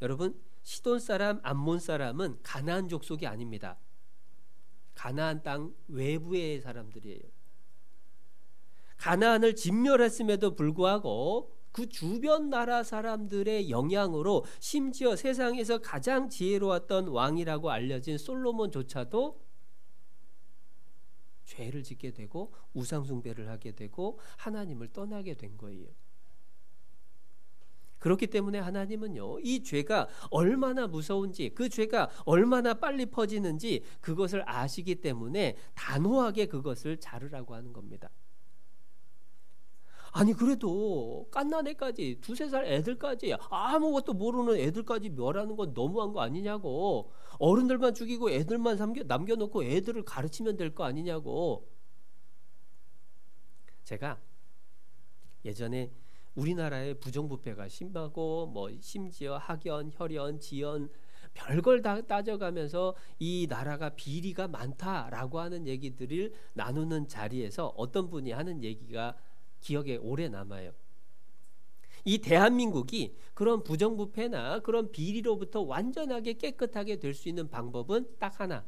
여러분, 시돈 사람, 암몬 사람은 가나안 족속이 아닙니다. 가나안 땅 외부의 사람들이에요. 가나안을 진멸했음에도 불구하고 그 주변 나라 사람들의 영향으로 심지어 세상에서 가장 지혜로웠던 왕이라고 알려진 솔로몬조차도 죄를 짓게 되고 우상 숭배를 하게 되고 하나님을 떠나게 된 거예요. 그렇기 때문에 하나님은요, 이 죄가 얼마나 무서운지, 그 죄가 얼마나 빨리 퍼지는지 그것을 아시기 때문에 단호하게 그것을 자르라고 하는 겁니다. 아니 그래도 갓난애까지, 2-3살 애들까지, 아무것도 모르는 애들까지 멸하는 건 너무한 거 아니냐고. 어른들만 죽이고 애들만 남겨놓고 애들을 가르치면 될 거 아니냐고. 제가 예전에 우리나라의 부정부패가 심하고 심지어 학연, 혈연, 지연 별걸 다 따져가면서 이 나라가 비리가 많다라고 하는 얘기들을 나누는 자리에서 어떤 분이 하는 얘기가 기억에 오래 남아요. 이 대한민국이 그런 부정부패나 그런 비리로부터 완전하게 깨끗하게 될 수 있는 방법은 딱 하나.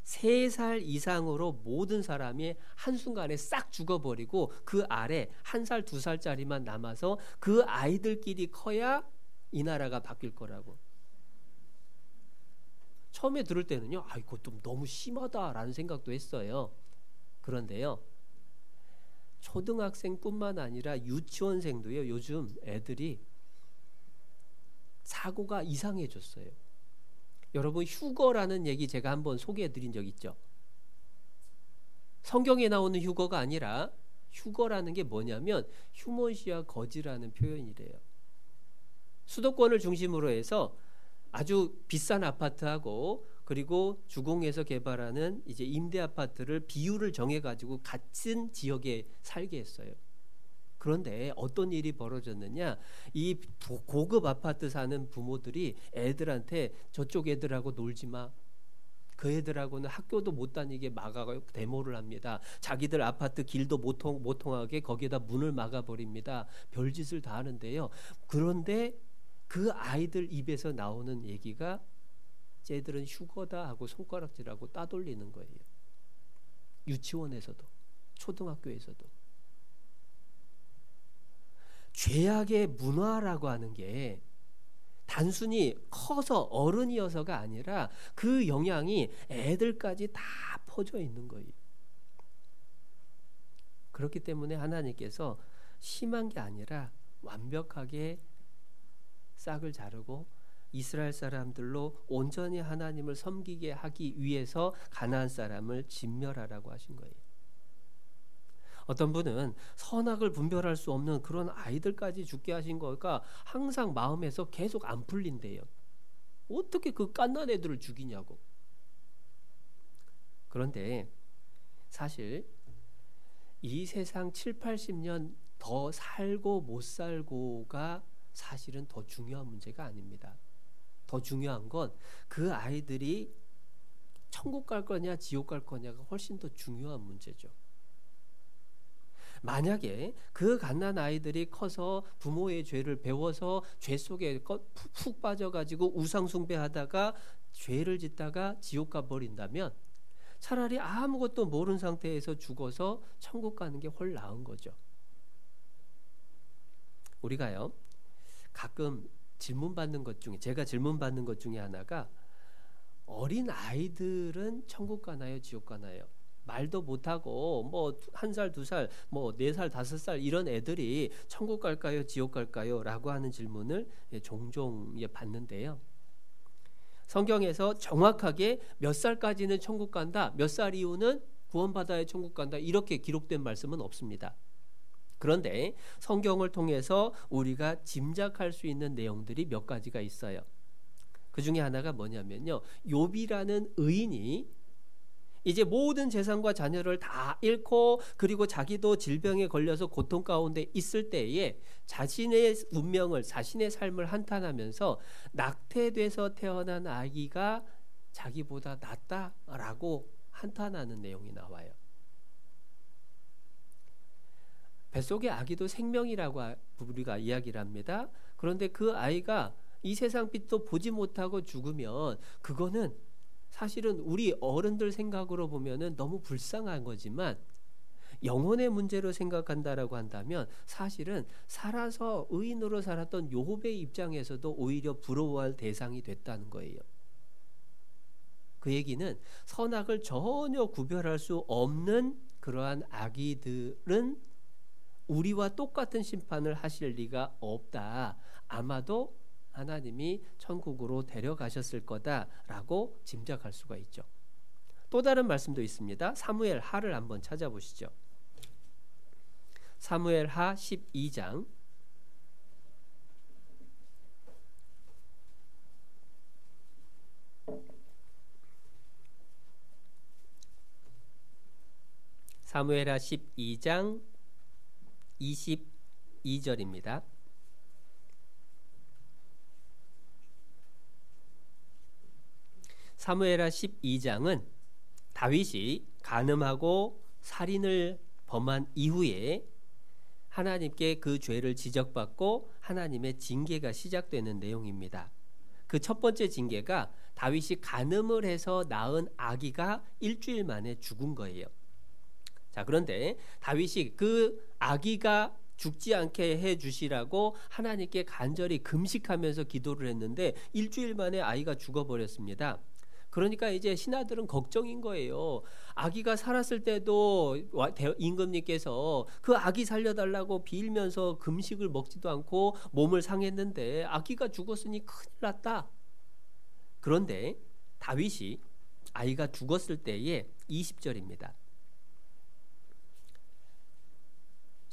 3살 이상으로 모든 사람이 한순간에 싹 죽어버리고 그 아래 1살, 2살짜리만 남아서 그 아이들끼리 커야 이 나라가 바뀔 거라고. 처음에 들을 때는요, 이거 좀 너무 심하다라는 생각도 했어요. 그런데요, 초등학생뿐만 아니라 유치원생도요, 요즘 애들이 사고가 이상해졌어요. 여러분, 휴거라는 얘기 제가 한번 소개해 드린 적 있죠. 성경에 나오는 휴거가 아니라 휴거라는 게 뭐냐면 휴먼시와 거지라는 표현이래요. 수도권을 중심으로 해서 아주 비싼 아파트하고 그리고 주공에서 개발하는 이제 임대 아파트를 비율을 정해가지고 같은 지역에 살게 했어요. 그런데 어떤 일이 벌어졌느냐, 이 고급 아파트 사는 부모들이 애들한테 저쪽 애들하고 놀지 마, 그 애들하고는 학교도 못 다니게 막아가고 데모를 합니다. 자기들 아파트 길도 못 통하게 거기에다 문을 막아버립니다. 별짓을 다 하는데요. 그런데 그 아이들 입에서 나오는 얘기가 쟤들은 휴거다 하고 손가락질하고 따돌리는 거예요. 유치원에서도 초등학교에서도. 죄악의 문화라고 하는 게 단순히 커서 어른이어서가 아니라 그 영향이 애들까지 다 퍼져 있는 거예요. 그렇기 때문에 하나님께서 심한 게 아니라 완벽하게 싹을 자르고 이스라엘 사람들로 온전히 하나님을 섬기게 하기 위해서 가나안 사람을 진멸하라고 하신 거예요. 어떤 분은 선악을 분별할 수 없는 그런 아이들까지 죽게 하신 거가 항상 마음에서 계속 안 풀린대요. 어떻게 그 갓난 애들을 죽이냐고. 그런데 사실 이 세상 70-80년 더 살고 못 살고가 사실은 더 중요한 문제가 아닙니다. 더 중요한 건 그 아이들이 천국 갈 거냐 지옥 갈 거냐가 훨씬 더 중요한 문제죠. 만약에 그 갓난 아이들이 커서 부모의 죄를 배워서 죄 속에 푹 빠져가지고 우상 숭배하다가 죄를 짓다가 지옥 가버린다면 차라리 아무것도 모르는 상태에서 죽어서 천국 가는 게 훨 나은 거죠. 우리가요, 가끔 질문받는 것 중에, 제가 질문받는 것 중에 하나가 어린 아이들은 천국 가나요 지옥 가나요? 말도 못하고 1살 2살 4살 5살 이런 애들이 천국 갈까요 지옥 갈까요? 라고 하는 질문을 종종 받는데요. 성경에서 정확하게 몇 살까지는 천국 간다, 몇 살 이후는 구원받아야 천국 간다 이렇게 기록된 말씀은 없습니다. 그런데 성경을 통해서 우리가 짐작할 수 있는 내용들이 몇 가지가 있어요. 그 중에 하나가 뭐냐면요, 욥이라는 의인이 이제 모든 재산과 자녀를 다 잃고 그리고 자기도 질병에 걸려서 고통 가운데 있을 때에 자신의 운명을, 자신의 삶을 한탄하면서 낙태돼서 태어난 아기가 자기보다 낫다라고 한탄하는 내용이 나와요. 뱃속의 아기도 생명이라고 우리가 이야기를 합니다. 그런데 그 아이가 이 세상 빛도 보지 못하고 죽으면 그거는 사실은 우리 어른들 생각으로 보면은 너무 불쌍한 거지만 영혼의 문제로 생각한다라고 한다면 사실은 살아서 의인으로 살았던 욥의 입장에서도 오히려 부러워할 대상이 됐다는 거예요. 그 얘기는 선악을 전혀 구별할 수 없는 그러한 악이들은 우리와 똑같은 심판을 하실 리가 없다. 아마도 하나님이 천국으로 데려가셨을 거다라고 짐작할 수가 있죠. 또 다른 말씀도 있습니다. 사무엘 하를 한번 찾아보시죠. 사무엘 하 12장 사무엘하 12장 22절입니다. 사무엘하 12장은 다윗이 간음하고 살인을 범한 이후에 하나님께 그 죄를 지적받고 하나님의 징계가 시작되는 내용입니다. 그 첫 번째 징계가 다윗이 간음을 해서 낳은 아기가 일주일 만에 죽은 거예요. 자, 그런데 다윗이 그 아기가 죽지 않게 해주시라고 하나님께 간절히 금식하면서 기도를 했는데 일주일 만에 아이가 죽어버렸습니다. 그러니까 이제 신하들은 걱정인 거예요. 아기가 살았을 때도 임금님께서 그 아기 살려달라고 빌면서 금식을 먹지도 않고 몸을 상했는데 아기가 죽었으니 큰일 났다. 그런데 다윗이 아이가 죽었을 때에 20절입니다.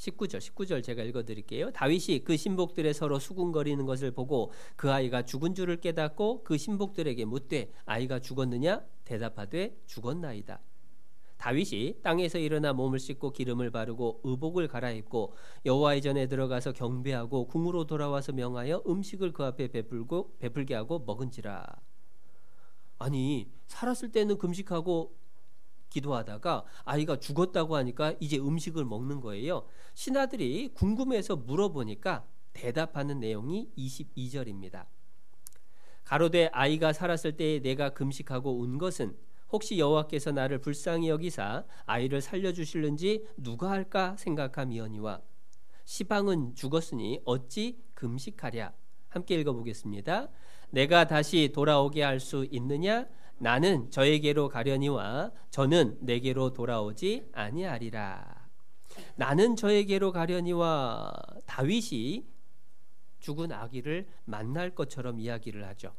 19절 제가 읽어드릴게요. 다윗이 그 신복들의 서로 수군거리는 것을 보고 그 아이가 죽은 줄을 깨닫고 그 신복들에게 묻되 아이가 죽었느냐? 대답하되 죽었나이다. 다윗이 땅에서 일어나 몸을 씻고 기름을 바르고 의복을 갈아입고 여호와의 전에 들어가서 경배하고 궁으로 돌아와서 명하여 음식을 그 앞에 베풀게 하고 먹은지라. 아니, 살았을 때는 금식하고 기도하다가 아이가 죽었다고 하니까 이제 음식을 먹는 거예요. 신하들이 궁금해서 물어보니까 대답하는 내용이 22절입니다. 가로되 아이가 살았을 때에 내가 금식하고 운 것은 혹시 여호와께서 나를 불쌍히 여기사 아이를 살려주실는지 누가 할까 생각함이오니와 시방은 죽었으니 어찌 금식하랴. 함께 읽어보겠습니다. 내가 다시 돌아오게 할 수 있느냐? 나는 저에게로 가려니와 저는 내게로 돌아오지 아니하리라. 나는 저에게로 가려니와 다윗이 죽은 아기를 만날 것처럼 이야기를 하죠.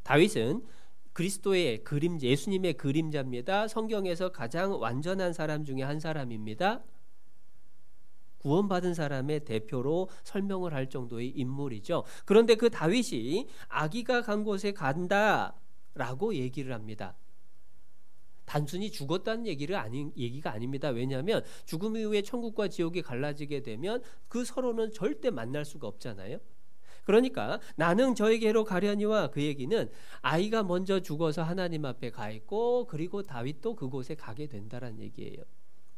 다윗은 그리스도의 그림자, 예수님의 그림자입니다. 성경에서 가장 완전한 사람 중에 한 사람입니다. 구원받은 사람의 대표로 설명을 할 정도의 인물이죠. 그런데 그 다윗이 아기가 간 곳에 간다 라고 얘기를 합니다. 단순히 죽었다는 얘기가 아닙니다. 왜냐하면 죽음 이후에 천국과 지옥이 갈라지게 되면 그 서로는 절대 만날 수가 없잖아요. 그러니까 나는 저에게로 가려니와 그 얘기는 아이가 먼저 죽어서 하나님 앞에 가 있고 그리고 다윗도 그곳에 가게 된다는 얘기예요.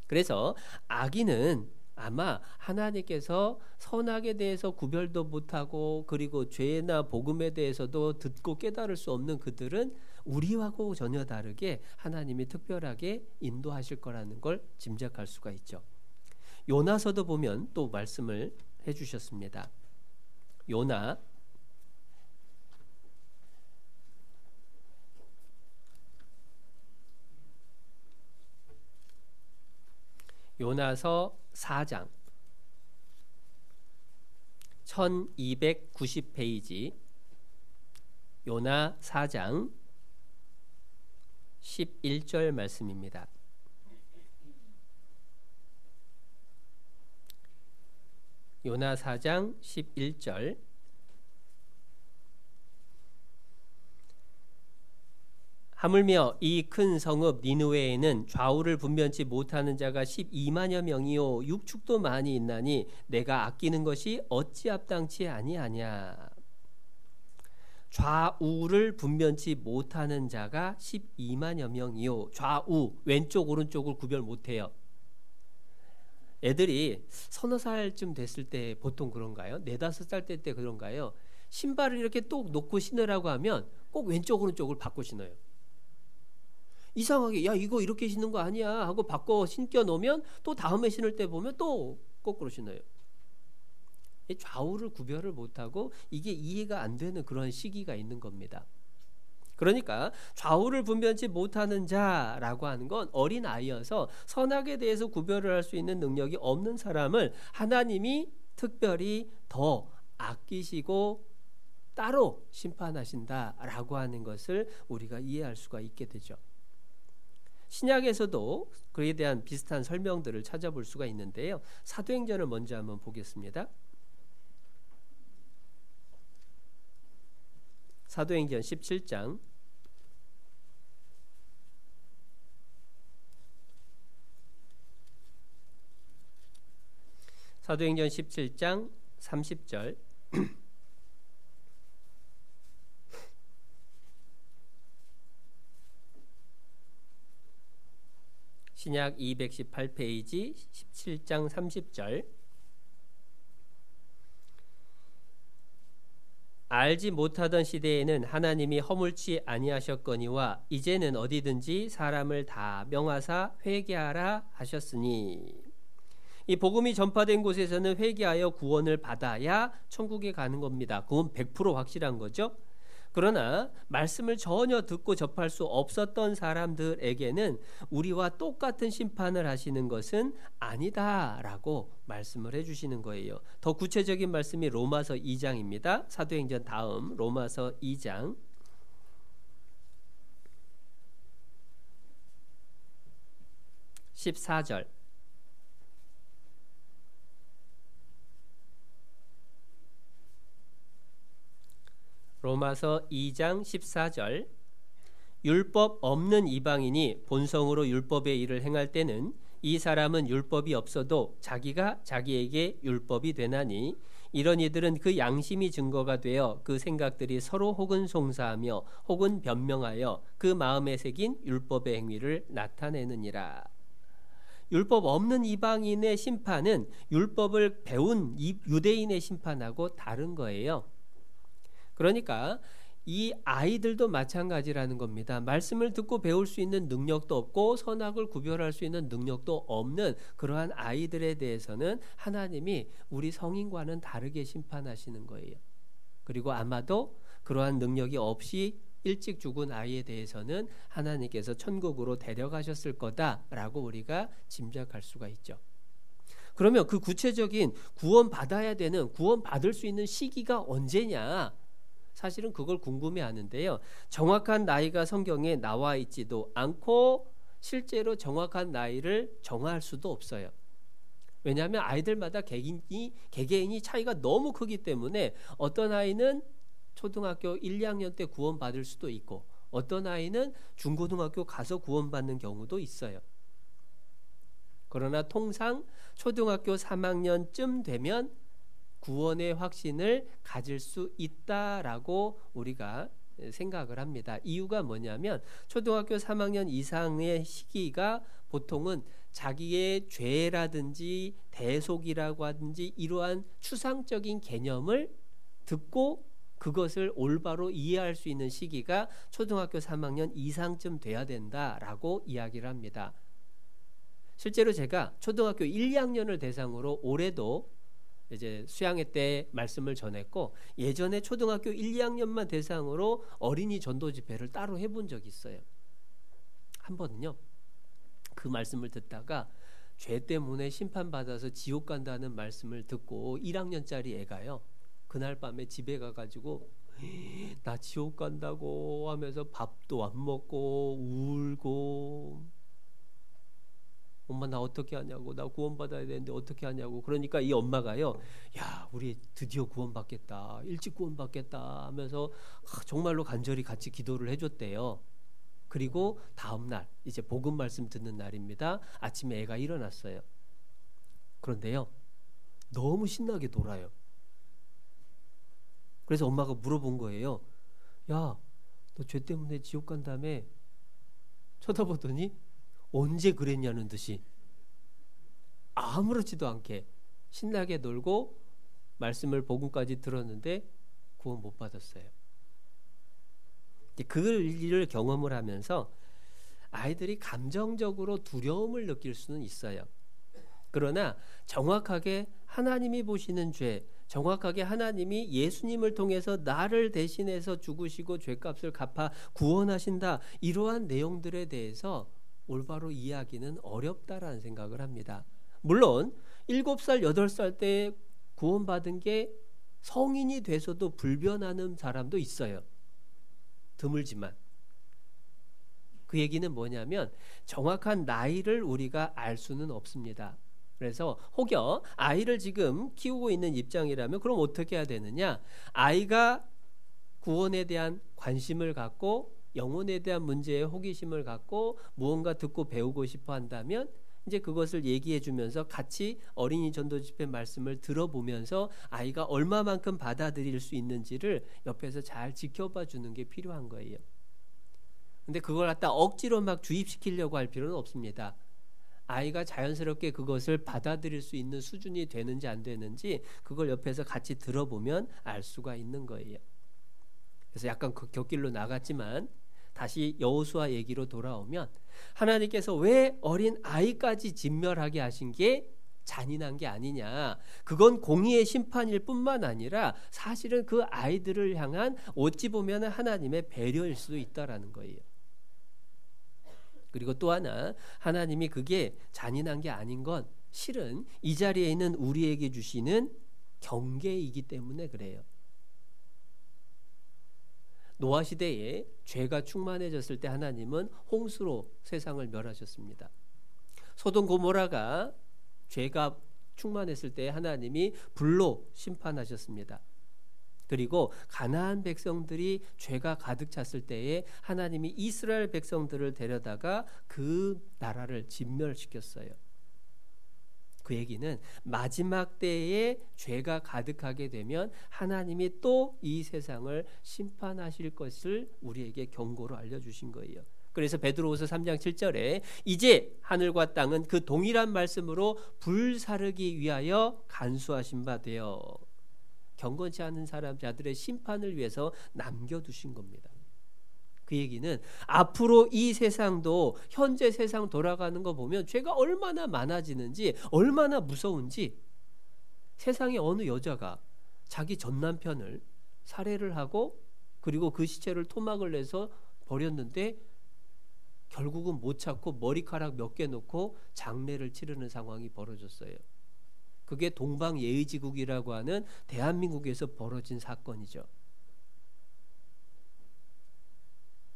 그래서 아기는 아마 하나님께서 선악에 대해서 구별도 못하고 그리고 죄나 복음에 대해서도 듣고 깨달을 수 없는 그들은 우리하고 전혀 다르게 하나님이 특별하게 인도하실 거라는 걸 짐작할 수가 있죠. 요나서도 보면 또 말씀을 해주셨습니다. 요나서 4장 1290페이지 요나 4장 11절 말씀입니다. 요나 4장 11절 하물며 이 큰 성읍 니느웨에는 좌우를 분변치 못하는 자가 12만여 명이요 육축도 많이 있나니 내가 아끼는 것이 어찌 합당치 아니하냐. 좌우를 분변치 못하는 자가 12만여 명이요. 좌우 왼쪽 오른쪽을 구별 못해요. 애들이 서너 살쯤 됐을 때 보통 그런가요? 4-5살 때 그런가요? 신발을 이렇게 또 놓고 신으라고 하면 꼭 왼쪽 오른쪽을 바꿔 신어요. 이상하게 야 이거 이렇게 신는 거 아니야 하고 바꿔 신겨 놓으면 또 다음에 신을 때 보면 또 거꾸로 신어요. 좌우를 구별을 못하고 이게 이해가 안 되는 그런 시기가 있는 겁니다. 그러니까 좌우를 분별치 못하는 자라고 하는 건 어린아이여서 선악에 대해서 구별을 할 수 있는 능력이 없는 사람을 하나님이 특별히 더 아끼시고 따로 심판하신다라고 하는 것을 우리가 이해할 수가 있게 되죠. 신약에서도 그에 대한 비슷한 설명들을 찾아볼 수가 있는데요. 사도행전을 먼저 한번 보겠습니다. 사도행전 17장 사도행전 17장 30절 신약 218페이지 17장 30절 알지 못하던 시대에는 하나님이 허물치 아니하셨거니와 이제는 어디든지 사람을 다 명하사 회개하라 하셨으니 이 복음이 전파된 곳에서는 회개하여 구원을 받아야 천국에 가는 겁니다. 그건 100% 확실한 거죠. 그러나 말씀을 전혀 듣고 접할 수 없었던 사람들에게는 우리와 똑같은 심판을 하시는 것은 아니다라고 말씀을 해주시는 거예요. 더 구체적인 말씀이 로마서 2장입니다. 사도행전 다음 로마서 2장 14절 로마서 2장 14절 율법 없는 이방인이 본성으로 율법의 일을 행할 때는 이 사람은 율법이 없어도 자기가 자기에게 율법이 되나니 이런 이들은 그 양심이 증거가 되어 그 생각들이 서로 혹은 송사하며 혹은 변명하여 그 마음에 새긴 율법의 행위를 나타내느니라. 율법 없는 이방인의 심판은 율법을 배운 유대인의 심판하고 다른 거예요. 그러니까 이 아이들도 마찬가지라는 겁니다. 말씀을 듣고 배울 수 있는 능력도 없고 선악을 구별할 수 있는 능력도 없는 그러한 아이들에 대해서는 하나님이 우리 성인과는 다르게 심판하시는 거예요. 그리고 아마도 그러한 능력이 없이 일찍 죽은 아이에 대해서는 하나님께서 천국으로 데려가셨을 거다라고 우리가 짐작할 수가 있죠. 그러면 그 구체적인 구원받아야 되는 구원받을 수 있는 시기가 언제냐? 사실은 그걸 궁금해하는데요. 정확한 나이가 성경에 나와 있지도 않고 실제로 정확한 나이를 정할 수도 없어요. 왜냐하면 아이들마다 개개인이 차이가 너무 크기 때문에 어떤 아이는 초등학교 1, 2학년 때 구원받을 수도 있고 어떤 아이는 중고등학교 가서 구원받는 경우도 있어요. 그러나 통상 초등학교 3학년쯤 되면 구원의 확신을 가질 수 있다라고 우리가 생각을 합니다. 이유가 뭐냐면 초등학교 3학년 이상의 시기가 보통은 자기의 죄라든지 대속이라고 하든지 이러한 추상적인 개념을 듣고 그것을 올바로 이해할 수 있는 시기가 초등학교 3학년 이상쯤 돼야 된다라고 이야기를 합니다. 실제로 제가 초등학교 1, 2학년을 대상으로 올해도 이제 수양회 때 말씀을 전했고 예전에 초등학교 1, 2학년만 대상으로 어린이 전도 집회를 따로 해본 적이 있어요. 한 번은요. 그 말씀을 듣다가 죄 때문에 심판받아서 지옥 간다는 말씀을 듣고 1학년짜리 애가요. 그날 밤에 집에 가가지고 나 지옥 간다고 하면서 밥도 안 먹고 울고 엄마 나 어떻게 하냐고 나 구원받아야 되는데 어떻게 하냐고 그러니까 이 엄마가요 야 우리 드디어 구원받겠다 일찍 구원받겠다 하면서 정말로 간절히 같이 기도를 해줬대요. 그리고 다음날 이제 복음 말씀 듣는 날입니다. 아침에 애가 일어났어요. 그런데요 너무 신나게 놀아요. 그래서 엄마가 물어본 거예요. 야 너 죄 때문에 지옥 간다며? 쳐다보더니 언제 그랬냐는 듯이 아무렇지도 않게 신나게 놀고 말씀을 복음까지 들었는데 구원 못 받았어요. 그 일을 경험을 하면서 아이들이 감정적으로 두려움을 느낄 수는 있어요. 그러나 정확하게 하나님이 보시는 죄, 정확하게 하나님이 예수님을 통해서 나를 대신해서 죽으시고 죄값을 갚아 구원하신다, 이러한 내용들에 대해서 올바로 이해하기는 어렵다라는 생각을 합니다. 물론 7살, 8살 때 구원받은 게 성인이 돼서도 불변하는 사람도 있어요. 드물지만. 그 얘기는 뭐냐면 정확한 나이를 우리가 알 수는 없습니다. 그래서 혹여 아이를 지금 키우고 있는 입장이라면 그럼 어떻게 해야 되느냐? 아이가 구원에 대한 관심을 갖고 영혼에 대한 문제에 호기심을 갖고 무언가 듣고 배우고 싶어 한다면 이제 그것을 얘기해 주면서 같이 어린이 전도 집회 말씀을 들어보면서 아이가 얼마만큼 받아들일 수 있는지를 옆에서 잘 지켜봐 주는 게 필요한 거예요. 근데 그걸 갖다 억지로 막 주입시키려고 할 필요는 없습니다. 아이가 자연스럽게 그것을 받아들일 수 있는 수준이 되는지 안 되는지 그걸 옆에서 같이 들어보면 알 수가 있는 거예요. 그래서 약간 그 곁길로 나갔지만 다시 여호수아 얘기로 돌아오면 하나님께서 왜 어린 아이까지 진멸하게 하신 게 잔인한 게 아니냐. 그건 공의의 심판일 뿐만 아니라 사실은 그 아이들을 향한 어찌 보면 하나님의 배려일 수도 있다라는 거예요. 그리고 또 하나, 하나님이 그게 잔인한 게 아닌 건 실은 이 자리에 있는 우리에게 주시는 경계이기 때문에 그래요. 노아 시대에 죄가 충만해졌을 때 하나님은 홍수로 세상을 멸하셨습니다. 소돔 고모라가 죄가 충만했을 때 하나님이 불로 심판하셨습니다. 그리고 가나안 백성들이 죄가 가득 찼을 때에 하나님이 이스라엘 백성들을 데려다가 그 나라를 진멸시켰어요. 그 얘기는 마지막 때에 죄가 가득하게 되면 하나님이 또 이 세상을 심판하실 것을 우리에게 경고로 알려주신 거예요. 그래서 베드로후서 3장 7절에 이제 하늘과 땅은 그 동일한 말씀으로 불사르기 위하여 간수하신 바 되어 경건치 않은 자들의 심판을 위해서 남겨두신 겁니다. 그 얘기는 앞으로 이 세상도 현재 세상 돌아가는 거 보면 죄가 얼마나 많아지는지 얼마나 무서운지, 세상에 어느 여자가 자기 전 남편을 살해를 하고 그리고 그 시체를 토막을 내서 버렸는데 결국은 못 찾고 머리카락 몇 개 놓고 장례를 치르는 상황이 벌어졌어요. 그게 동방예의지국이라고 하는 대한민국에서 벌어진 사건이죠.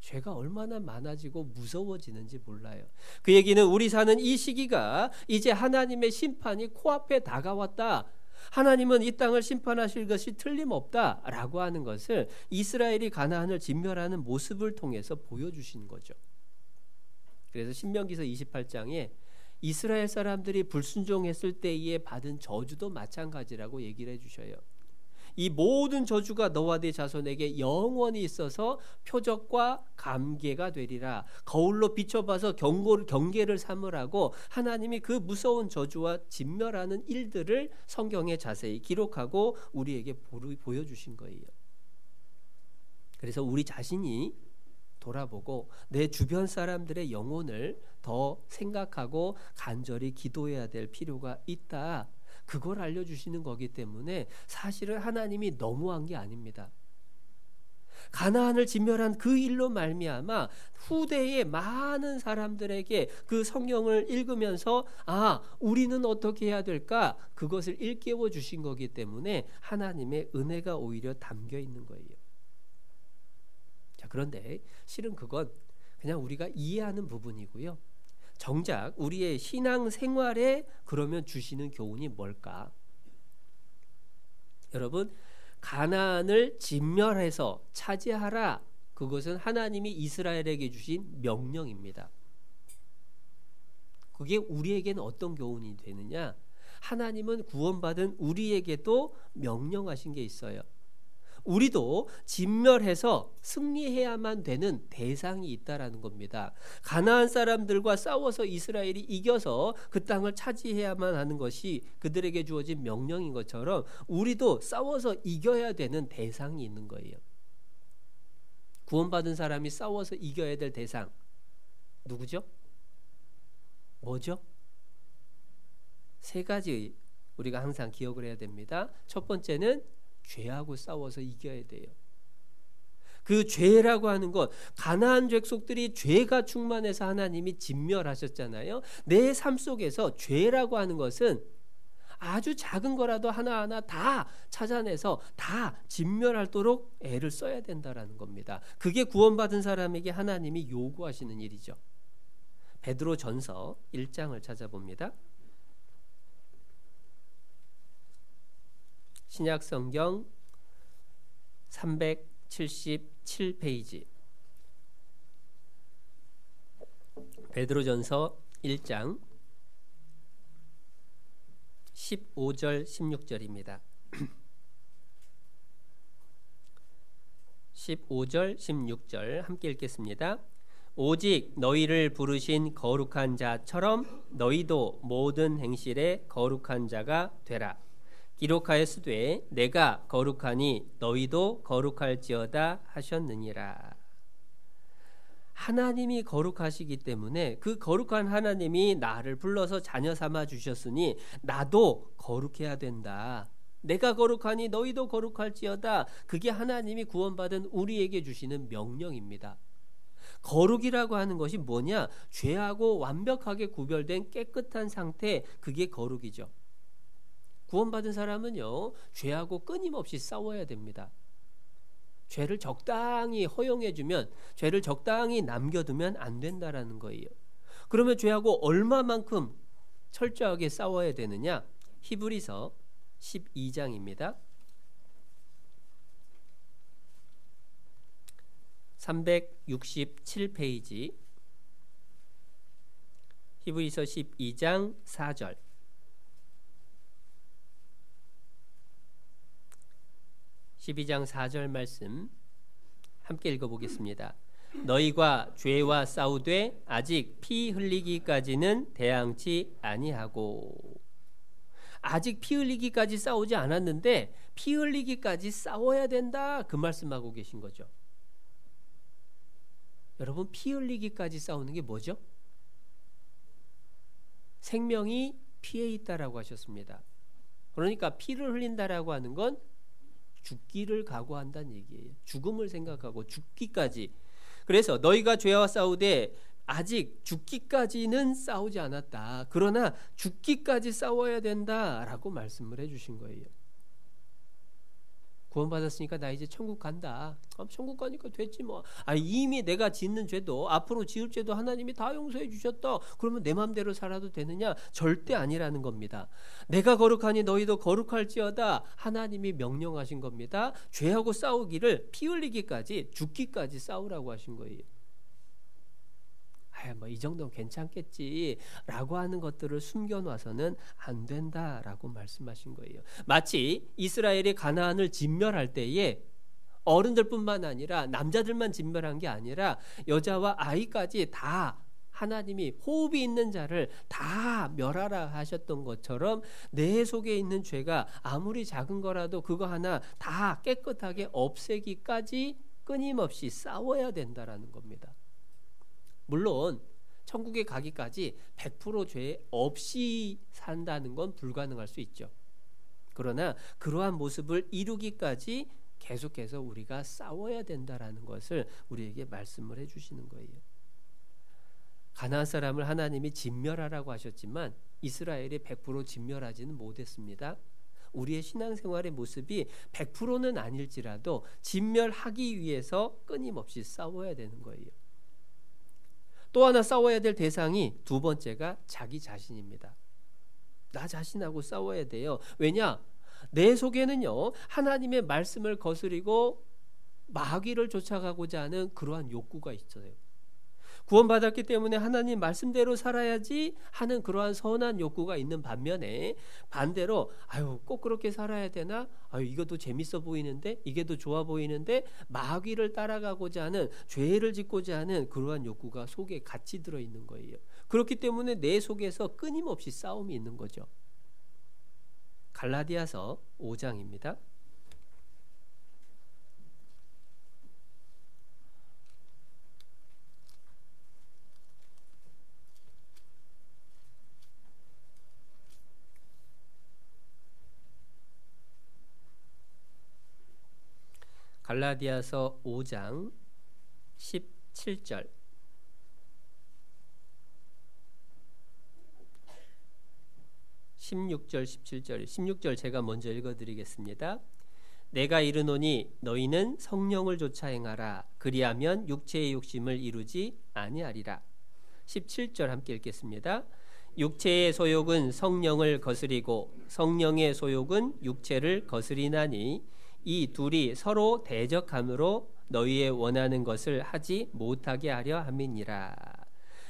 죄가 얼마나 많아지고 무서워지는지 몰라요. 그 얘기는 우리 사는 이 시기가 이제 하나님의 심판이 코앞에 다가왔다. 하나님은 이 땅을 심판하실 것이 틀림없다라고 하는 것을 이스라엘이 가나안을 진멸하는 모습을 통해서 보여주신 거죠. 그래서 신명기서 28장에 이스라엘 사람들이 불순종했을 때에 받은 저주도 마찬가지라고 얘기를 해주셔요. 이 모든 저주가 너와 네 자손에게 영원히 있어서 표적과 감개가 되리라. 거울로 비춰봐서 경계를 삼으라고 하나님이 그 무서운 저주와 진멸하는 일들을 성경에 자세히 기록하고 우리에게 보여주신 거예요. 그래서 우리 자신이 돌아보고 내 주변 사람들의 영혼을 더 생각하고 간절히 기도해야 될 필요가 있다. 그걸 알려주시는 거기 때문에 사실은 하나님이 너무한 게 아닙니다. 가나안을 진멸한 그 일로 말미암아 후대의 많은 사람들에게 그 성경을 읽으면서 우리는 어떻게 해야 될까? 그것을 일깨워 주신 거기 때문에 하나님의 은혜가 오히려 담겨 있는 거예요. 자, 그런데 실은 그건 그냥 우리가 이해하는 부분이고요. 정작 우리의 신앙 생활에 그러면 주시는 교훈이 뭘까? 여러분, 가나안을 진멸해서 차지하라. 그것은 하나님이 이스라엘에게 주신 명령입니다. 그게 우리에게는 어떤 교훈이 되느냐? 하나님은 구원받은 우리에게도 명령하신 게 있어요. 우리도 진멸해서 승리해야만 되는 대상이 있다라는 겁니다. 가나안 사람들과 싸워서 이스라엘이 이겨서 그 땅을 차지해야만 하는 것이 그들에게 주어진 명령인 것처럼 우리도 싸워서 이겨야 되는 대상이 있는 거예요. 구원받은 사람이 싸워서 이겨야 될 대상 누구죠? 뭐죠? 세 가지 우리가 항상 기억을 해야 됩니다. 첫 번째는 죄하고 싸워서 이겨야 돼요. 그 죄라고 하는 것, 가나안 족속들이 죄가 충만해서 하나님이 진멸하셨잖아요. 내 삶 속에서 죄라고 하는 것은 아주 작은 거라도 하나하나 다 찾아내서 다 진멸하도록 애를 써야 된다라는 겁니다. 그게 구원받은 사람에게 하나님이 요구하시는 일이죠. 베드로전서 1장을 찾아봅니다. 신약성경 377페이지 베드로전서 1장 15절 16절입니다. 15절 16절 함께 읽겠습니다. 오직 너희를 부르신 거룩한 자처럼 너희도 모든 행실에 거룩한 자가 되라. 기록하였으되 내가 거룩하니 너희도 거룩할지어다 하셨느니라. 하나님이 거룩하시기 때문에 그 거룩한 하나님이 나를 불러서 자녀 삼아 주셨으니 나도 거룩해야 된다. 내가 거룩하니 너희도 거룩할지어다. 그게 하나님이 구원받은 우리에게 주시는 명령입니다. 거룩이라고 하는 것이 뭐냐? 죄하고 완벽하게 구별된 깨끗한 상태, 그게 거룩이죠. 구원받은 사람은요, 죄하고 끊임없이 싸워야 됩니다. 죄를 적당히 허용해주면, 죄를 적당히 남겨두면 안 된다라는 거예요. 그러면 죄하고 얼마만큼 철저하게 싸워야 되느냐? 히브리서 12장입니다. 367페이지 히브리서 12장 4절 12장 4절 말씀 함께 읽어보겠습니다. 너희가 죄와 싸우되 아직 피 흘리기까지는 대항치 아니하고. 아직 피 흘리기까지 싸우지 않았는데 피 흘리기까지 싸워야 된다, 그 말씀하고 계신 거죠. 여러분, 피 흘리기까지 싸우는 게 뭐죠? 생명이 피에 있다라고 하셨습니다. 그러니까 피를 흘린다라고 하는 건 죽기를 각오한다는 얘기예요. 죽음을 생각하고 죽기까지. 그래서 너희가 죄와 싸우되 아직 죽기까지는 싸우지 않았다. 그러나 죽기까지 싸워야 된다라고 말씀을 해주신 거예요. 구원받았으니까 나 이제 천국 간다. 천국 가니까 됐지 뭐. 이미 내가 짓는 죄도 앞으로 지을 죄도 하나님이 다 용서해 주셨다. 그러면 내 마음대로 살아도 되느냐? 절대 아니라는 겁니다. 내가 거룩하니 너희도 거룩할지어다. 하나님이 명령하신 겁니다. 죄하고 싸우기를 피 흘리기까지, 죽기까지 싸우라고 하신 거예요. 이 정도는 괜찮겠지 라고 하는 것들을 숨겨놔서는 안 된다라고 말씀하신 거예요. 마치 이스라엘이 가나안을 진멸할 때에 어른들뿐만 아니라 남자들만 진멸한 게 아니라 여자와 아이까지 다 하나님이 호흡이 있는 자를 다 멸하라 하셨던 것처럼 내 속에 있는 죄가 아무리 작은 거라도 그거 하나 다 깨끗하게 없애기까지 끊임없이 싸워야 된다라는 겁니다. 물론 천국에 가기까지 100% 죄 없이 산다는 건 불가능할 수 있죠. 그러나 그러한 모습을 이루기까지 계속해서 우리가 싸워야 된다라는 것을 우리에게 말씀을 해주시는 거예요. 가나안 사람을 하나님이 진멸하라고 하셨지만 이스라엘이 100% 진멸하지는 못했습니다. 우리의 신앙생활의 모습이 100%는 아닐지라도 진멸하기 위해서 끊임없이 싸워야 되는 거예요. 또 하나 싸워야 될 대상이 두 번째가 자기 자신입니다. 나 자신하고 싸워야 돼요. 왜냐? 내 속에는요, 하나님의 말씀을 거스리고 마귀를 쫓아가고자 하는 그러한 욕구가 있어요. 구원받았기 때문에 하나님 말씀대로 살아야지 하는 그러한 선한 욕구가 있는 반면에, 반대로 꼭 그렇게 살아야 되나? 이것도 재밌어 보이는데, 이게 더 좋아 보이는데, 마귀를 따라가고자 하는, 죄를 짓고자 하는 그러한 욕구가 속에 같이 들어있는 거예요. 그렇기 때문에 내 속에서 끊임없이 싸움이 있는 거죠. 갈라디아서 5장입니다. 갈라디아서 5장 17절. 16절 17절. 16절 제가 먼저 읽어드리겠습니다. 내가 이르노니 너희는 성령을 좇아 행하라. 그리하면 육체의 욕심을 이루지 아니하리라. 17절 함께 읽겠습니다. 육체의 소욕은 성령을 거스리고 성령의 소욕은 육체를 거스리나니 이 둘이 서로 대적함으로 너희의 원하는 것을 하지 못하게 하려 함이니라.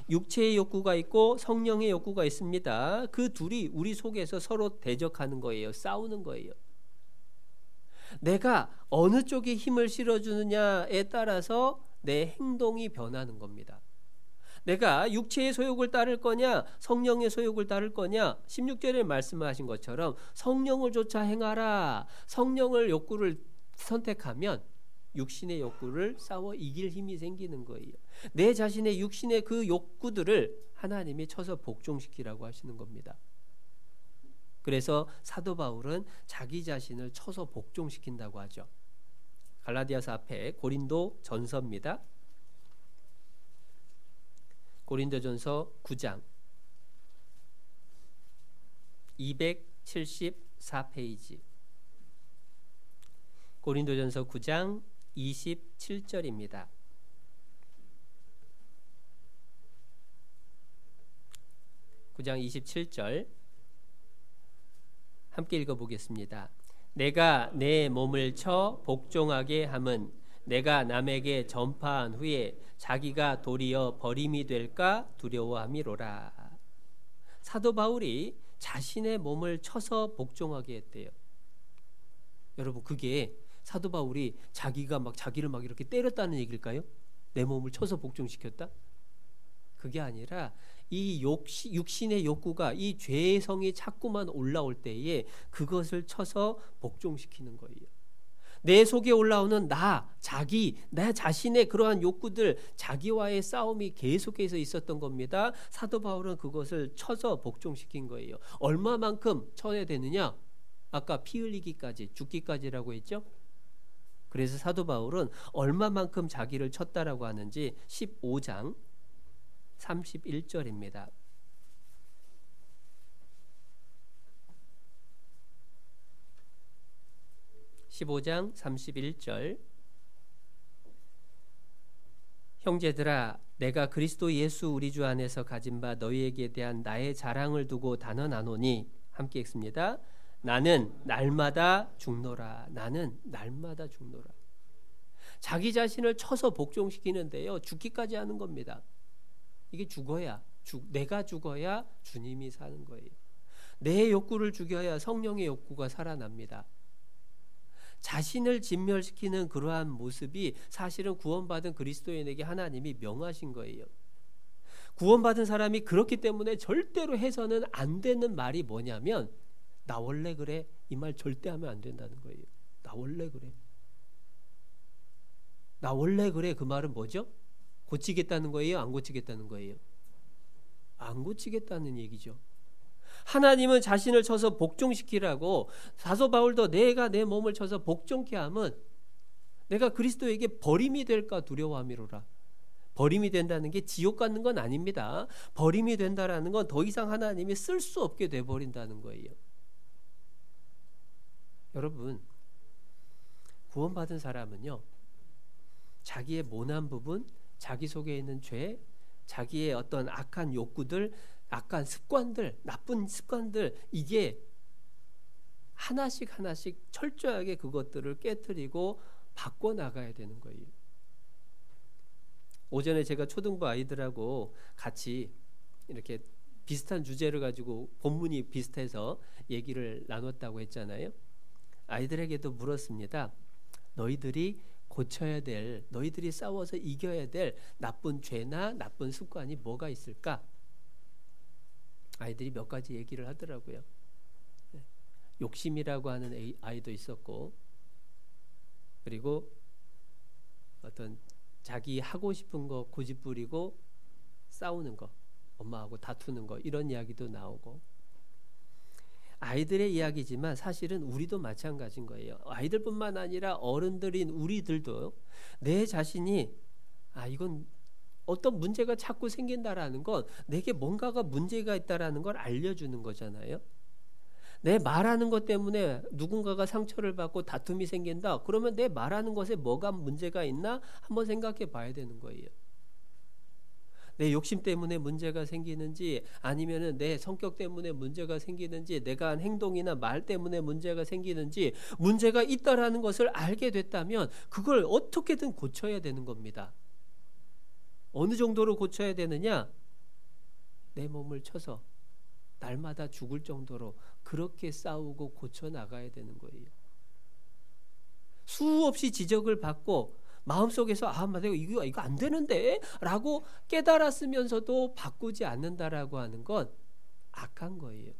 육체의 욕구가 있고 성령의 욕구가 있습니다. 그 둘이 우리 속에서 서로 대적하는 거예요. 싸우는 거예요. 내가 어느 쪽에 힘을 실어주느냐에 따라서 내 행동이 변하는 겁니다. 내가 육체의 소욕을 따를 거냐, 성령의 소욕을 따를 거냐. 16절에 말씀하신 것처럼 성령을 좇아 행하라. 성령을 욕구를 선택하면 육신의 욕구를 싸워 이길 힘이 생기는 거예요. 내 자신의 육신의 그 욕구들을 하나님이 쳐서 복종시키라고 하시는 겁니다. 그래서 사도 바울은 자기 자신을 쳐서 복종시킨다고 하죠. 갈라디아서 앞에 고린도 전서입니다. 고린도전서 9장 274페이지. 고린도전서 9장 27절입니다. (9장 27절) 함께 읽어보겠습니다. 내가 내 몸을 쳐 복종하게 함은 내가 남에게 전파한 후에 자기가 도리어 버림이 될까 두려워함이로라. 사도 바울이 자신의 몸을 쳐서 복종하게 했대요. 여러분, 그게 사도 바울이 자기를 막 이렇게 때렸다는 얘기일까요? 내 몸을 쳐서 복종시켰다? 그게 아니라 이 육신의 욕구가, 이 죄의 성이 자꾸만 올라올 때에 그것을 쳐서 복종시키는 거예요. 내 속에 올라오는 나 자신의 그러한 욕구들, 자기와의 싸움이 계속해서 있었던 겁니다. 사도 바울은 그것을 쳐서 복종시킨 거예요. 얼마만큼 쳐야 되느냐? 아까 피 흘리기까지, 죽기까지라고 했죠? 그래서 사도 바울은 얼마만큼 자기를 쳤다라고 하는지 15장 31절입니다. 15장 31절. 형제들아, 내가 그리스도 예수 우리 주 안에서 가진 바 너희에게 대한 나의 자랑을 두고 단언하노니, 함께 읽습니다. 나는 날마다 죽노라. 나는 날마다 죽노라. 자기 자신을 쳐서 복종시키는데요, 죽기까지 하는 겁니다. 이게 내가 죽어야 주님이 사는 거예요. 내 욕구를 죽여야 성령의 욕구가 살아납니다. 자신을 진멸시키는 그러한 모습이 사실은 구원받은 그리스도인에게 하나님이 명하신 거예요. 구원받은 사람이 그렇기 때문에 절대로 해서는 안 되는 말이 뭐냐면, 나 원래 그래. 이 말 절대 하면 안 된다는 거예요. 나 원래 그래. 나 원래 그래. 그 말은 뭐죠? 고치겠다는 거예요? 안 고치겠다는 거예요? 안 고치겠다는 얘기죠. 하나님은 자신을 쳐서 복종시키라고, 사도 바울도 내가 내 몸을 쳐서 복종케 하면 내가 그리스도에게 버림이 될까 두려워함이로라. 버림이 된다는 게 지옥 가는 건 아닙니다. 버림이 된다라는 건 더 이상 하나님이 쓸 수 없게 돼버린다는 거예요. 여러분, 구원받은 사람은요, 자기의 모난 부분, 자기 속에 있는 죄, 자기의 어떤 악한 욕구들, 악한 습관들, 나쁜 습관들, 이게 하나씩 철저하게 그것들을 깨트리고 바꿔나가야 되는 거예요. 오전에 제가 초등부 아이들하고 같이 이렇게 비슷한 주제를 가지고 본문이 비슷해서 얘기를 나눴다고 했잖아요. 아이들에게도 물었습니다. 너희들이 고쳐야 될, 너희들이 싸워서 이겨야 될 나쁜 죄나 나쁜 습관이 뭐가 있을까? 아이들이 몇 가지 얘기를 하더라고요. 욕심이라고 하는 아이도 있었고, 그리고 어떤 자기 하고 싶은 거 고집 부리고 싸우는 거, 엄마하고 다투는 거, 이런 이야기도 나오고. 아이들의 이야기지만 사실은 우리도 마찬가지인 거예요. 아이들뿐만 아니라 어른들인 우리들도 내 자신이 이건 어떤 문제가 자꾸 생긴다라는 건 내게 뭔가가 문제가 있다라는 걸 알려주는 거잖아요. 내 말하는 것 때문에 누군가가 상처를 받고 다툼이 생긴다. 그러면 내 말하는 것에 뭐가 문제가 있나 한번 생각해 봐야 되는 거예요. 내 욕심 때문에 문제가 생기는지, 아니면은 내 성격 때문에 문제가 생기는지, 내가 한 행동이나 말 때문에 문제가 생기는지, 문제가 있다라는 것을 알게 됐다면 그걸 어떻게든 고쳐야 되는 겁니다. 어느 정도로 고쳐야 되느냐? 내 몸을 쳐서 날마다 죽을 정도로 그렇게 싸우고 고쳐 나가야 되는 거예요. 수없이 지적을 받고 마음속에서 맞아, 이거 안 되는데 라고 깨달았으면서도 바꾸지 않는다라고 하는 건 악한 거예요.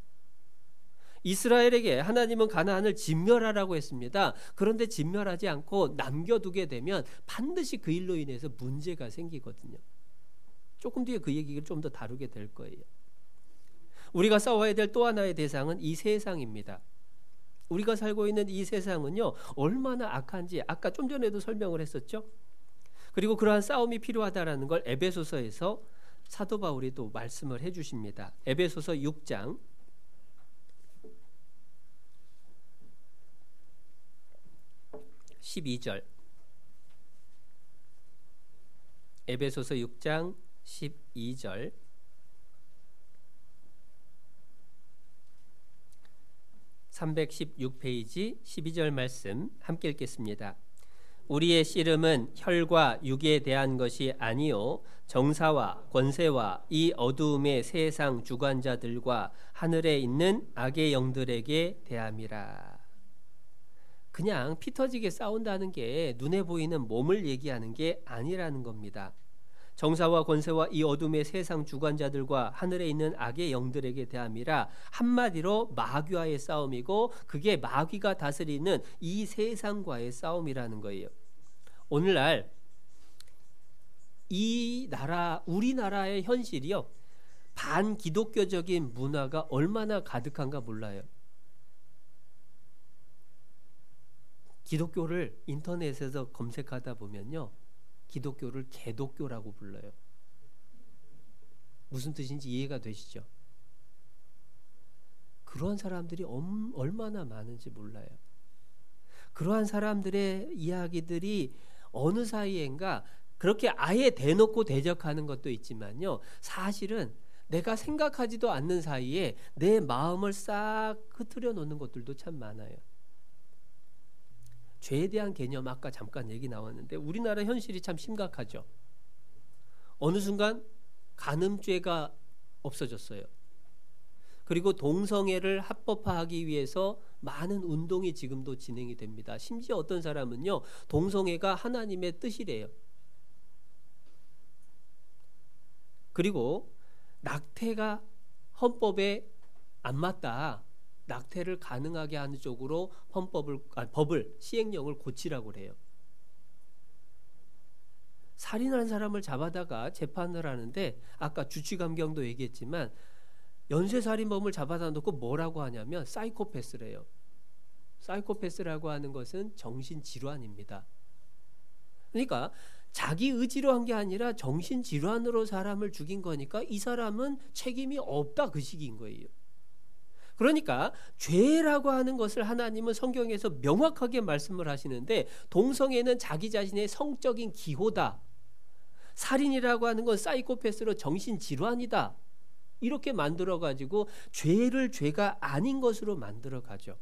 이스라엘에게 하나님은 가나안을 진멸하라고 했습니다. 그런데 진멸하지 않고 남겨두게 되면 반드시 그 일로 인해서 문제가 생기거든요. 조금 뒤에 그 얘기를 좀 더 다루게 될 거예요. 우리가 싸워야 될 또 하나의 대상은 이 세상입니다. 우리가 살고 있는 이 세상은요, 얼마나 악한지 아까 좀 전에도 설명을 했었죠. 그리고 그러한 싸움이 필요하다라는 걸 에베소서에서 사도 바울이 또 말씀을 해주십니다. 에베소서 6장 12절. 에베소서 6장 12절. 316페이지 12절 말씀 함께 읽겠습니다. 우리의 씨름은 혈과 육에 대한 것이 아니요 정사와 권세와 이 어두움의 세상 주관자들과 하늘에 있는 악의 영들에게 대함이라. 그냥 피 터지게 싸운다는 게 눈에 보이는 몸을 얘기하는 게 아니라는 겁니다. 정사와 권세와 이 어둠의 세상 주관자들과 하늘에 있는 악의 영들에게 대함이라. 한마디로 마귀와의 싸움이고, 그게 마귀가 다스리는 이 세상과의 싸움이라는 거예요. 오늘날 이 나라, 우리나라의 현실이요, 반기독교적인 문화가 얼마나 가득한가 몰라요. 기독교를 인터넷에서 검색하다 보면요, 기독교를 개독교라고 불러요. 무슨 뜻인지 이해가 되시죠? 그러한 사람들이 얼마나 많은지 몰라요. 그러한 사람들의 이야기들이 어느 사이엔가 그렇게 아예 대놓고 대적하는 것도 있지만요, 사실은 내가 생각하지도 않는 사이에 내 마음을 싹 흐트려 놓는 것들도 참 많아요. 죄에 대한 개념 아까 잠깐 얘기 나왔는데 우리나라 현실이 참 심각하죠. 어느 순간 간음죄가 없어졌어요. 그리고 동성애를 합법화하기 위해서 많은 운동이 지금도 진행이 됩니다. 심지어 어떤 사람은요, 동성애가 하나님의 뜻이래요. 그리고 낙태가 헌법에 안 맞다, 낙태를 가능하게 하는 쪽으로 법을, 시행령을 고치라고 그래요. 살인한 사람을 잡아다가 재판을 하는데 아까 주치감경도 얘기했지만 연쇄살인범을 잡아다 놓고 뭐라고 하냐면 사이코패스래요. 사이코패스라고 하는 것은 정신질환입니다. 그러니까 자기 의지로 한 게 아니라 정신질환으로 사람을 죽인 거니까 이 사람은 책임이 없다, 그 식인 거예요. 그러니까 죄라고 하는 것을 하나님은 성경에서 명확하게 말씀을 하시는데, 동성애는 자기 자신의 성적인 기호다, 살인이라고 하는 건 사이코패스로 정신질환이다, 이렇게 만들어가지고 죄를 죄가 아닌 것으로 만들어가죠.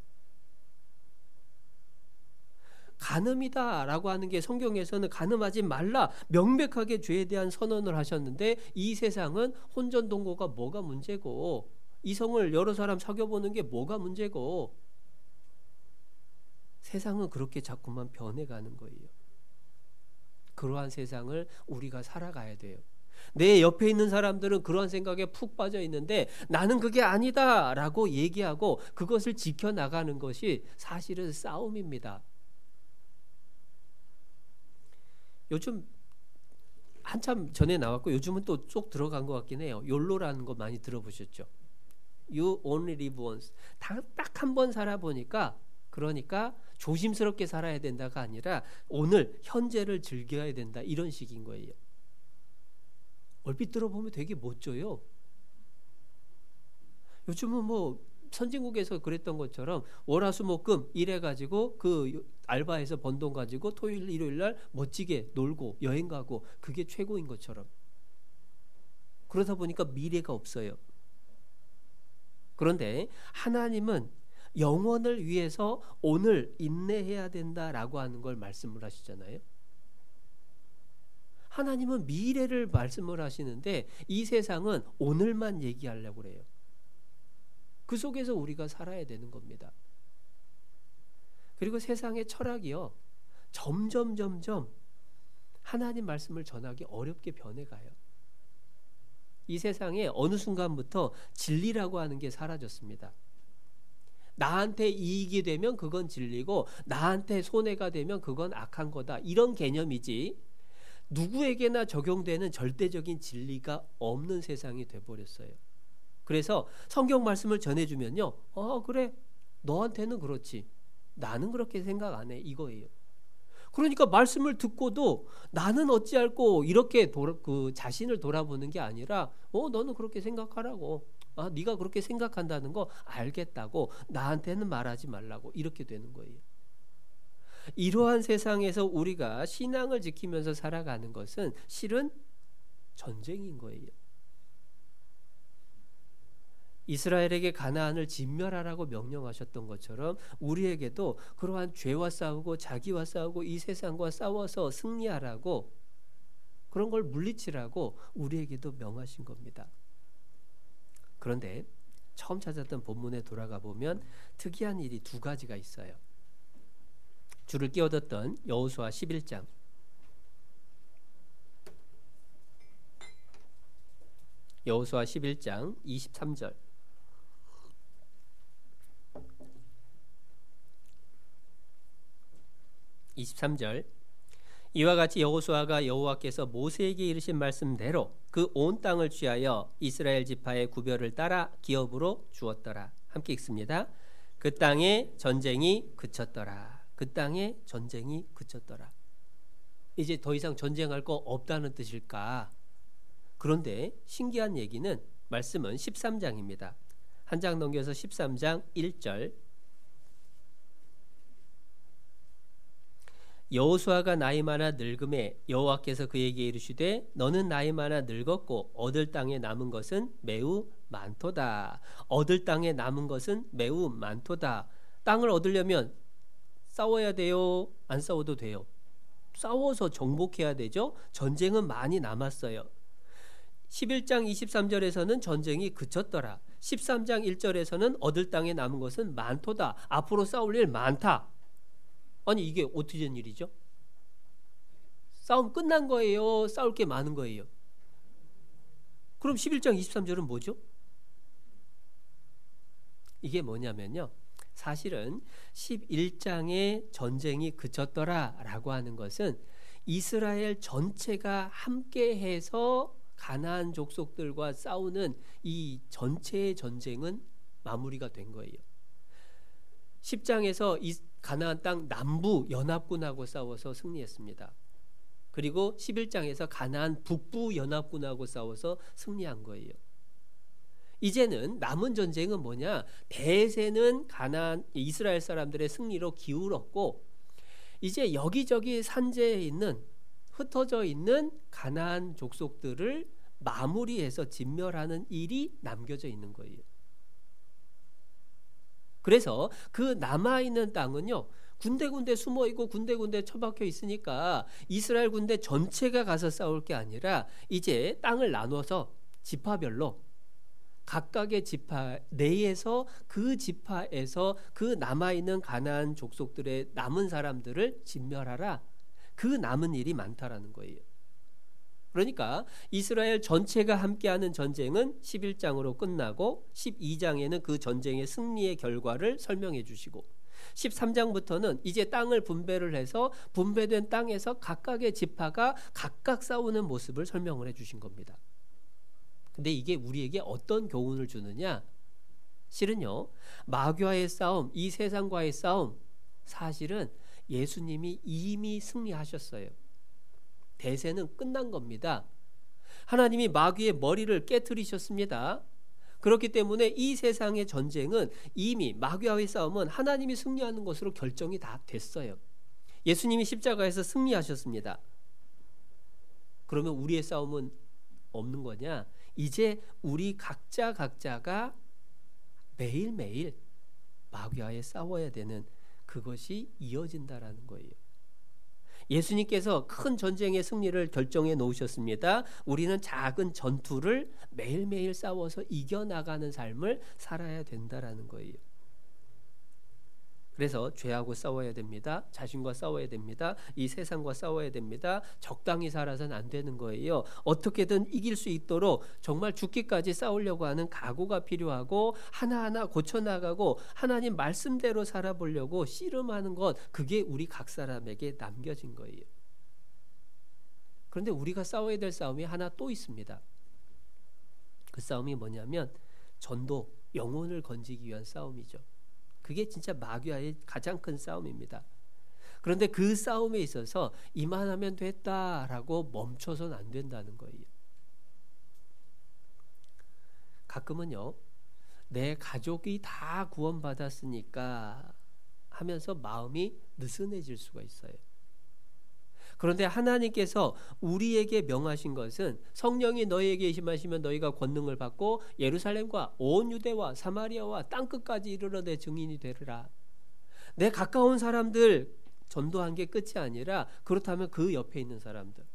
간음이다라고 하는 게 성경에서는 간음하지 말라 명백하게 죄에 대한 선언을 하셨는데 이 세상은 혼전동거가 뭐가 문제고 이성을 여러 사람 사귀어보는 게 뭐가 문제고 세상은 그렇게 자꾸만 변해가는 거예요. 그러한 세상을 우리가 살아가야 돼요. 내 옆에 있는 사람들은 그런 생각에 푹 빠져 있는데 나는 그게 아니다 라고 얘기하고 그것을 지켜나가는 것이 사실은 싸움입니다. 요즘 한참 전에 나왔고 요즘은 또 쏙 들어간 것 같긴 해요. 욜로라는 거 많이 들어보셨죠? You only live once. 딱 한 번 살아보니까 그러니까 조심스럽게 살아야 된다가 아니라 오늘 현재를 즐겨야 된다 이런 식인 거예요. 얼핏 들어보면 되게 멋져요. 요즘은 뭐 선진국에서 그랬던 것처럼 월화수목금 일해가지고 그 알바해서 번 돈 가지고 토요일 일요일 날 멋지게 놀고 여행 가고 그게 최고인 것처럼 그러다 보니까 미래가 없어요. 그런데 하나님은 영원을 위해서 오늘 인내해야 된다라고 하는 걸 말씀을 하시잖아요. 하나님은 미래를 말씀을 하시는데 이 세상은 오늘만 얘기하려고 그래요. 그 속에서 우리가 살아야 되는 겁니다. 그리고 세상의 철학이요. 점점 하나님 말씀을 전하기 어렵게 변해가요. 이 세상에 어느 순간부터 진리라고 하는 게 사라졌습니다. 나한테 이익이 되면 그건 진리고 나한테 손해가 되면 그건 악한 거다. 이런 개념이지 누구에게나 적용되는 절대적인 진리가 없는 세상이 돼버렸어요. 그래서 성경 말씀을 전해주면요. 그래 너한테는 그렇지. 나는 그렇게 생각 안 해. 이거예요. 그러니까 말씀을 듣고도 나는 어찌할꼬 이렇게 그 자신을 돌아보는 게 아니라 너는 그렇게 생각하라고. 네가 그렇게 생각한다는 거 알겠다고 나한테는 말하지 말라고 이렇게 되는 거예요. 이러한 세상에서 우리가 신앙을 지키면서 살아가는 것은 실은 전쟁인 거예요. 이스라엘에게 가나안을 진멸하라고 명령하셨던 것처럼 우리에게도 그러한 죄와 싸우고 자기와 싸우고 이 세상과 싸워서 승리하라고 그런 걸 물리치라고 우리에게도 명하신 겁니다. 그런데 처음 찾았던 본문에 돌아가 보면 특이한 일이 두 가지가 있어요. 줄을 끼워뒀던 여호수아 11장 여호수아 11장 23절 23절 이와 같이 여호수아가 여호와께서 모세에게 이르신 말씀대로 그 온 땅을 취하여 이스라엘 지파의 구별을 따라 기업으로 주었더라. 함께 읽습니다. 그 땅에 전쟁이 그쳤더라. 그 땅에 전쟁이 그쳤더라. 이제 더 이상 전쟁할 거 없다는 뜻일까? 그런데 신기한 얘기는 말씀은 13장입니다. 한 장 넘겨서 13장 1절 여호수아가 나이 많아 늙음에 여호와께서 그에게 이르시되 너는 나이 많아 늙었고 얻을 땅에 남은 것은 매우 많도다. 얻을 땅에 남은 것은 매우 많도다. 땅을 얻으려면 싸워야 돼요? 안 싸워도 돼요? 싸워서 정복해야 되죠? 전쟁은 많이 남았어요. 11장 23절에서는 전쟁이 그쳤더라. 13장 1절에서는 얻을 땅에 남은 것은 많도다. 앞으로 싸울 일 많다. 아니 이게 어떻게 된 일이죠? 싸움 끝난 거예요? 싸울 게 많은 거예요? 그럼 11장 23절은 뭐죠? 이게 뭐냐면요. 사실은 11장의 전쟁이 그쳤더라 라고 하는 것은 이스라엘 전체가 함께해서 가나안 족속들과 싸우는 이 전체의 전쟁은 마무리가 된 거예요. 10장에서 이 가나안 땅 남부 연합군하고 싸워서 승리했습니다. 그리고 11장에서 가나안 북부 연합군하고 싸워서 승리한 거예요. 이제는 남은 전쟁은 뭐냐? 대세는 가나안 이스라엘 사람들의 승리로 기울었고 이제 여기저기 산재에 있는 흩어져 있는 가나안 족속들을 마무리해서 진멸하는 일이 남겨져 있는 거예요. 그래서 그 남아있는 땅은요 군데군데 숨어 있고 군데군데 처박혀 있으니까 이스라엘 군대 전체가 가서 싸울 게 아니라 이제 땅을 나눠서 지파별로 각각의 지파 내에서 그 지파에서 그 남아있는 가나안 족속들의 남은 사람들을 진멸하라. 그 남은 일이 많다라는 거예요. 그러니까 이스라엘 전체가 함께하는 전쟁은 11장으로 끝나고 12장에는 그 전쟁의 승리의 결과를 설명해 주시고 13장부터는 이제 땅을 분배를 해서 분배된 땅에서 각각의 지파가 각각 싸우는 모습을 설명을 해 주신 겁니다. 근데 이게 우리에게 어떤 교훈을 주느냐? 실은요, 마귀와의 싸움, 이 세상과의 싸움, 사실은 예수님이 이미 승리하셨어요. 대세는 끝난 겁니다. 하나님이 마귀의 머리를 깨트리셨습니다. 그렇기 때문에 이 세상의 전쟁은 이미 마귀와의 싸움은 하나님이 승리하는 것으로 결정이 다 됐어요. 예수님이 십자가에서 승리하셨습니다. 그러면 우리의 싸움은 없는 거냐? 이제 우리 각자가 매일매일 마귀와의 싸워야 되는 그것이 이어진다라는 거예요. 예수님께서 큰 전쟁의 승리를 결정해 놓으셨습니다. 우리는 작은 전투를 매일매일 싸워서 이겨나가는 삶을 살아야 된다라는 거예요. 그래서 죄하고 싸워야 됩니다. 자신과 싸워야 됩니다. 이 세상과 싸워야 됩니다. 적당히 살아서는 안 되는 거예요. 어떻게든 이길 수 있도록 정말 죽기까지 싸우려고 하는 각오가 필요하고 하나하나 고쳐나가고 하나님 말씀대로 살아보려고 씨름하는 것, 그게 우리 각 사람에게 남겨진 거예요. 그런데 우리가 싸워야 될 싸움이 하나 또 있습니다. 그 싸움이 뭐냐면 전도, 영혼을 건지기 위한 싸움이죠. 그게 진짜 마귀와의 가장 큰 싸움입니다. 그런데 그 싸움에 있어서 이만하면 됐다라고 멈춰서는 안 된다는 거예요. 가끔은요, 내 가족이 다 구원받았으니까 하면서 마음이 느슨해질 수가 있어요. 그런데 하나님께서 우리에게 명하신 것은 성령이 너희에게 임하시면 너희가 권능을 받고 예루살렘과 온 유대와 사마리아와 땅끝까지 이르러 내 증인이 되리라. 내 가까운 사람들 전도한 게 끝이 아니라 그렇다면 그 옆에 있는 사람들,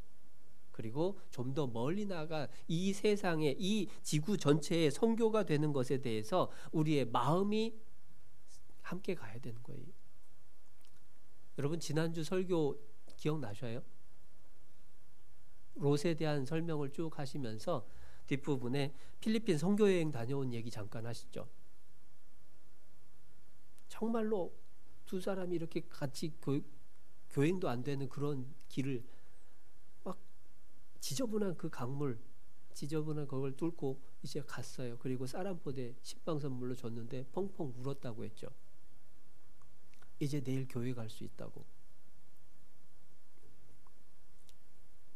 그리고 좀 더 멀리 나가 이 세상에 이 지구 전체의 선교가 되는 것에 대해서 우리의 마음이 함께 가야 되는 거예요. 여러분, 지난주 설교 기억나셔요? 롯에 대한 설명을 쭉 하시면서 뒷부분에 필리핀 선교여행 다녀온 얘기 잠깐 하시죠. 정말로 두 사람이 이렇게 같이 교행도 안 되는 그런 길을 막 지저분한 그 강물, 지저분한 그걸 뚫고 이제 갔어요. 그리고 쌀한포대 식빵 선물로 줬는데 펑펑 울었다고 했죠. 이제 내일 교회 갈 수 있다고.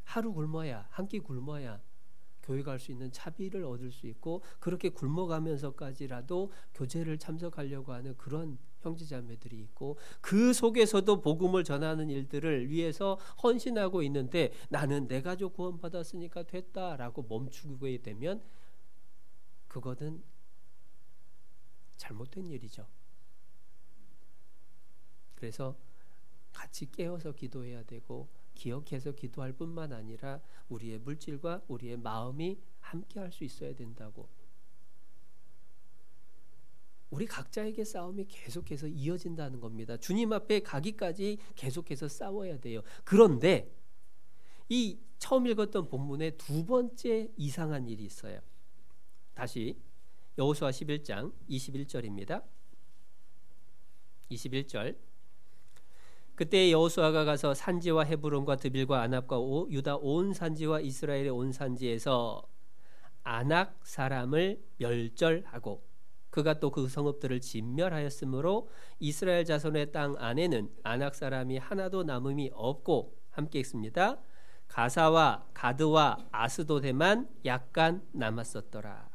하루 굶어야, 한 끼 굶어야 교회 갈 수 있는 차비를 얻을 수 있고, 그렇게 굶어가면서까지라도 교제를 참석하려고 하는 그런 형제자매들이 있고, 그 속에서도 복음을 전하는 일들을 위해서 헌신하고 있는데 나는 내 가족 구원받았으니까 됐다라고 멈추게 되면 그거는 잘못된 일이죠. 그래서 같이 깨어서 기도해야 되고 기억해서 기도할 뿐만 아니라 우리의 물질과 우리의 마음이 함께 할 수 있어야 된다고. 우리 각자에게 싸움이 계속해서 이어진다는 겁니다. 주님 앞에 가기까지 계속해서 싸워야 돼요. 그런데 이 처음 읽었던 본문에 두 번째 이상한 일이 있어요. 다시 여호수아 11장 21절입니다. 21절. 그때 여호수아가 가서 산지와 헤브론과 드빌과 아납과 유다 온 산지와 이스라엘의 온 산지에서 아낙 사람을 멸절하고 그가 또 그 성읍들을 진멸하였으므로 이스라엘 자손의 땅 안에는 아낙 사람이 하나도 남음이 없고, 함께 읽습니다. 가사와 가드와 아스도데만 약간 남았었더라.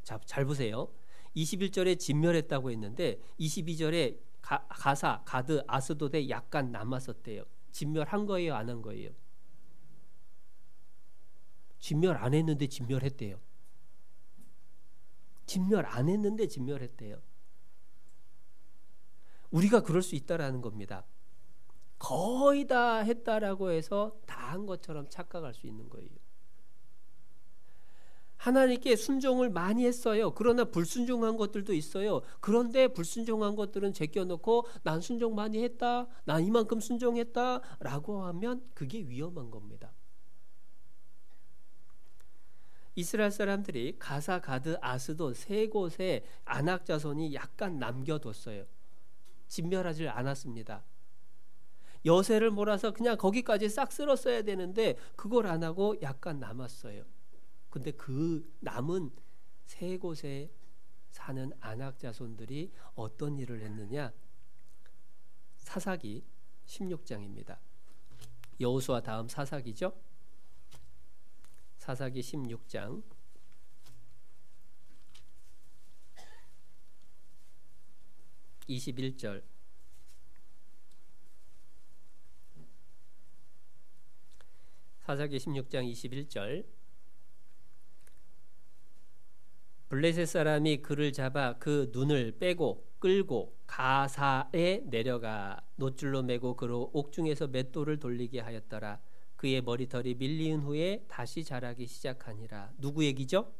자, 잘 보세요. 21절에 진멸했다고 했는데 22절에 가사, 가드, 아스도데 약간 남았었대요. 진멸한 거예요, 안 한 거예요? 진멸 안 했는데 진멸했대요. 진멸 안 했는데 진멸했대요. 우리가 그럴 수 있다라는 겁니다. 거의 다 했다라고 해서 다 한 것처럼 착각할 수 있는 거예요. 하나님께 순종을 많이 했어요. 그러나 불순종한 것들도 있어요. 그런데 불순종한 것들은 제껴놓고 난 순종 많이 했다, 난 이만큼 순종했다 라고 하면 그게 위험한 겁니다. 이스라엘 사람들이 가사, 가드, 아스돗 세 곳에 아낙 자손이 약간 남겨뒀어요. 진멸하지 않았습니다. 여세를 몰아서 그냥 거기까지 싹 쓸었어야 되는데 그걸 안 하고 약간 남았어요. 근데 그 남은 세 곳에 사는 아낙 자손들이 어떤 일을 했느냐? 사사기 16장입니다. 여호수아 다음 사사기죠. 사사기 16장 21절. 사사기 16장 21절. 블레셋 사람이 그를 잡아 그 눈을 빼고 끌고 가사에 내려가 놋줄로 매고 그로 옥중에서 맷돌을 돌리게 하였더라. 그의 머리털이 밀리은 후에 다시 자라기 시작하니라. 누구 얘기죠?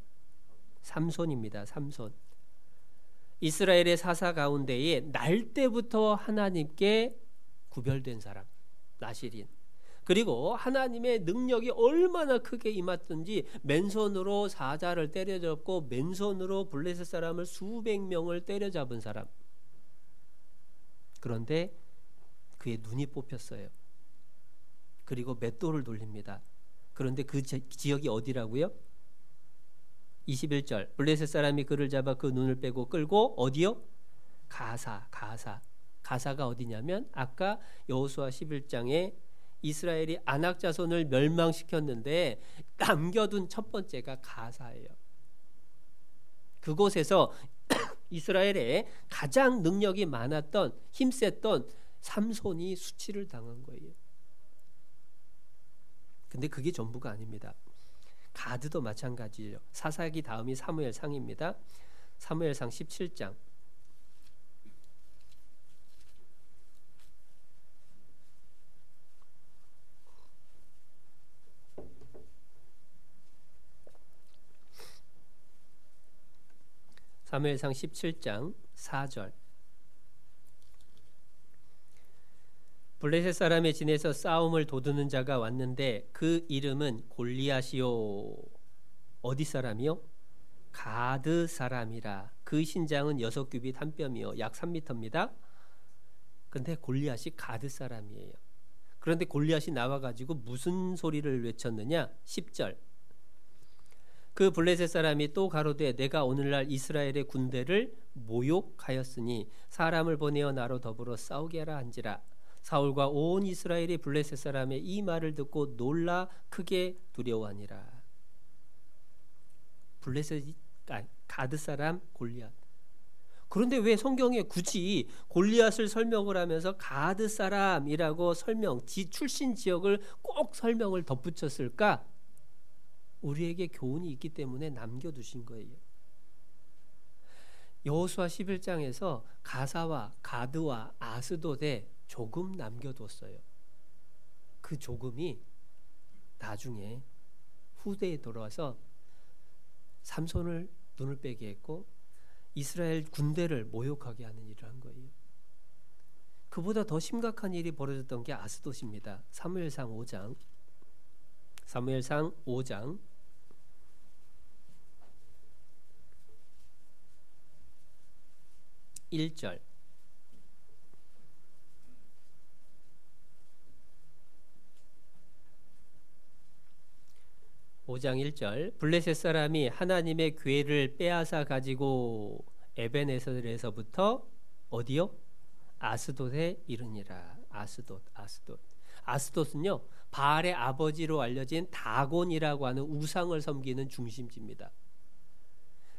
삼손입니다. 삼손. 이스라엘의 사사 가운데에 날 때부터 하나님께 구별된 사람, 나실인. 그리고 하나님의 능력이 얼마나 크게 임했던지 맨손으로 사자를 때려잡고 맨손으로 블레셋 사람을 수백 명을 때려잡은 사람. 그런데 그의 눈이 뽑혔어요. 그리고 맷돌을 돌립니다. 그런데 그 지역이 어디라고요? 21절. 블레셋 사람이 그를 잡아 그 눈을 빼고 끌고 어디요? 가사가 어디냐면 아까 여호수아 11장에 이스라엘이 아낙 자손을 멸망시켰는데 남겨둔 첫 번째가 가사예요. 그곳에서 이스라엘에 가장 능력이 많았던, 힘셌던 삼손이 수치를 당한 거예요. 근데 그게 전부가 아닙니다. 가드도 마찬가지예요. 사사기 다음이 사무엘상입니다. 사무엘상 17장. 사무엘상 17장 4절. 블레셋 사람의 진에서 싸움을 도두는 자가 왔는데 그 이름은 골리앗이요. 어디 사람이요? 가드 사람이라. 그 신장은 6규빗 한 뼘이요. 약 3m입니다. 근데 골리앗이 가드 사람이에요. 그런데 골리앗이 나와가지고 무슨 소리를 외쳤느냐? 10절. 그 블레셋 사람이 또 가로되 내가 오늘날 이스라엘의 군대를 모욕하였으니 사람을 보내어 나로 더불어 싸우게 하라 한지라. 사울과 온 이스라엘이 블레셋 사람의 이 말을 듣고 놀라 크게 두려워하니라. 블레셋 가드 사람 골리앗. 그런데 왜 성경에 굳이 골리앗을 설명을 하면서 가드 사람이라고 출신 지역을 꼭 설명을 덧붙였을까? 우리에게 교훈이 있기 때문에 남겨두신 거예요. 여호수아 11장에서 가사와 가드와 아스돗에 조금 남겨뒀어요. 그 조금이 나중에 후대에 돌아와서 삼손을 눈을 빼게 했고 이스라엘 군대를 모욕하게 하는 일을 한 거예요. 그보다 더 심각한 일이 벌어졌던 게 아스돗입니다. 사무엘상 5장 1절. 5장 1절. 블레셋 사람이 하나님의 궤를 빼앗아 가지고 에벤에셀에서부터 어디요? 아스돗에 이르니라. 아스돗은요 바알의 아버지로 알려진 다곤이라고 하는 우상을 섬기는 중심지입니다.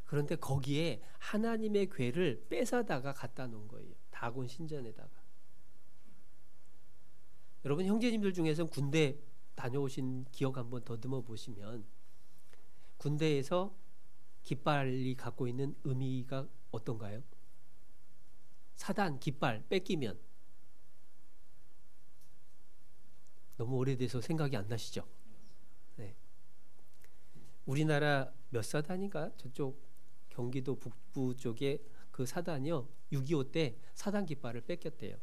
그런데 거기에 하나님의 궤를 뺏어다가 갖다 놓은 거예요. 다곤 신전에다가. 여러분 형제님들 중에서는 군대 다녀오신 기억 한번 더듬어 보시면 군대에서 깃발이 갖고 있는 의미가 어떤가요? 사단 깃발 뺏기면 너무 오래돼서 생각이 안 나시죠? 네. 우리나라 몇 사단인가? 저쪽 경기도 북부 쪽에 그 사단이요 6.25 때 사단 깃발을 뺏겼대요.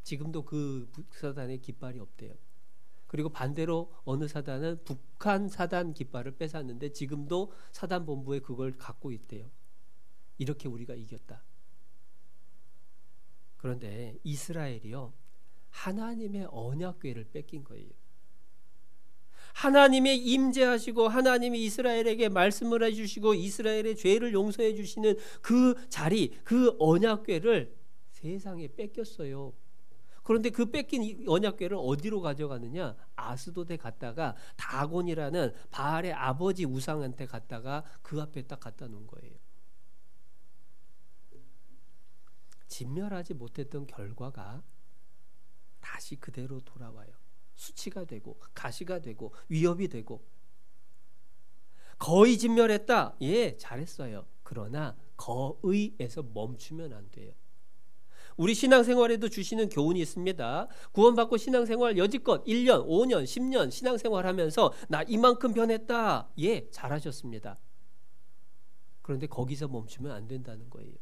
지금도 그 북사단의 깃발이 없대요. 그리고 반대로 어느 사단은 북한 사단 깃발을 뺏었는데 지금도 사단본부에 그걸 갖고 있대요. 이렇게 우리가 이겼다. 그런데 이스라엘이요 하나님의 언약궤를 뺏긴 거예요. 하나님의 임재하시고 하나님이 이스라엘에게 말씀을 해주시고 이스라엘의 죄를 용서해 주시는 그 자리, 그 언약궤를 세상에 뺏겼어요. 그런데 그 뺏긴 언약궤를 어디로 가져가느냐? 아스돗에 갔다가 다곤이라는 바알의 아버지 우상한테 갔다가 그 앞에 딱 갖다 놓은 거예요. 진멸하지 못했던 결과가 다시 그대로 돌아와요. 수치가 되고 가시가 되고 위협이 되고. 거의 진멸했다. 예, 잘했어요. 그러나 거의에서 멈추면 안 돼요. 우리 신앙생활에도 주시는 교훈이 있습니다. 구원받고 신앙생활 여지껏 1년, 5년, 10년 신앙생활하면서 나 이만큼 변했다. 예, 잘하셨습니다. 그런데 거기서 멈추면 안 된다는 거예요.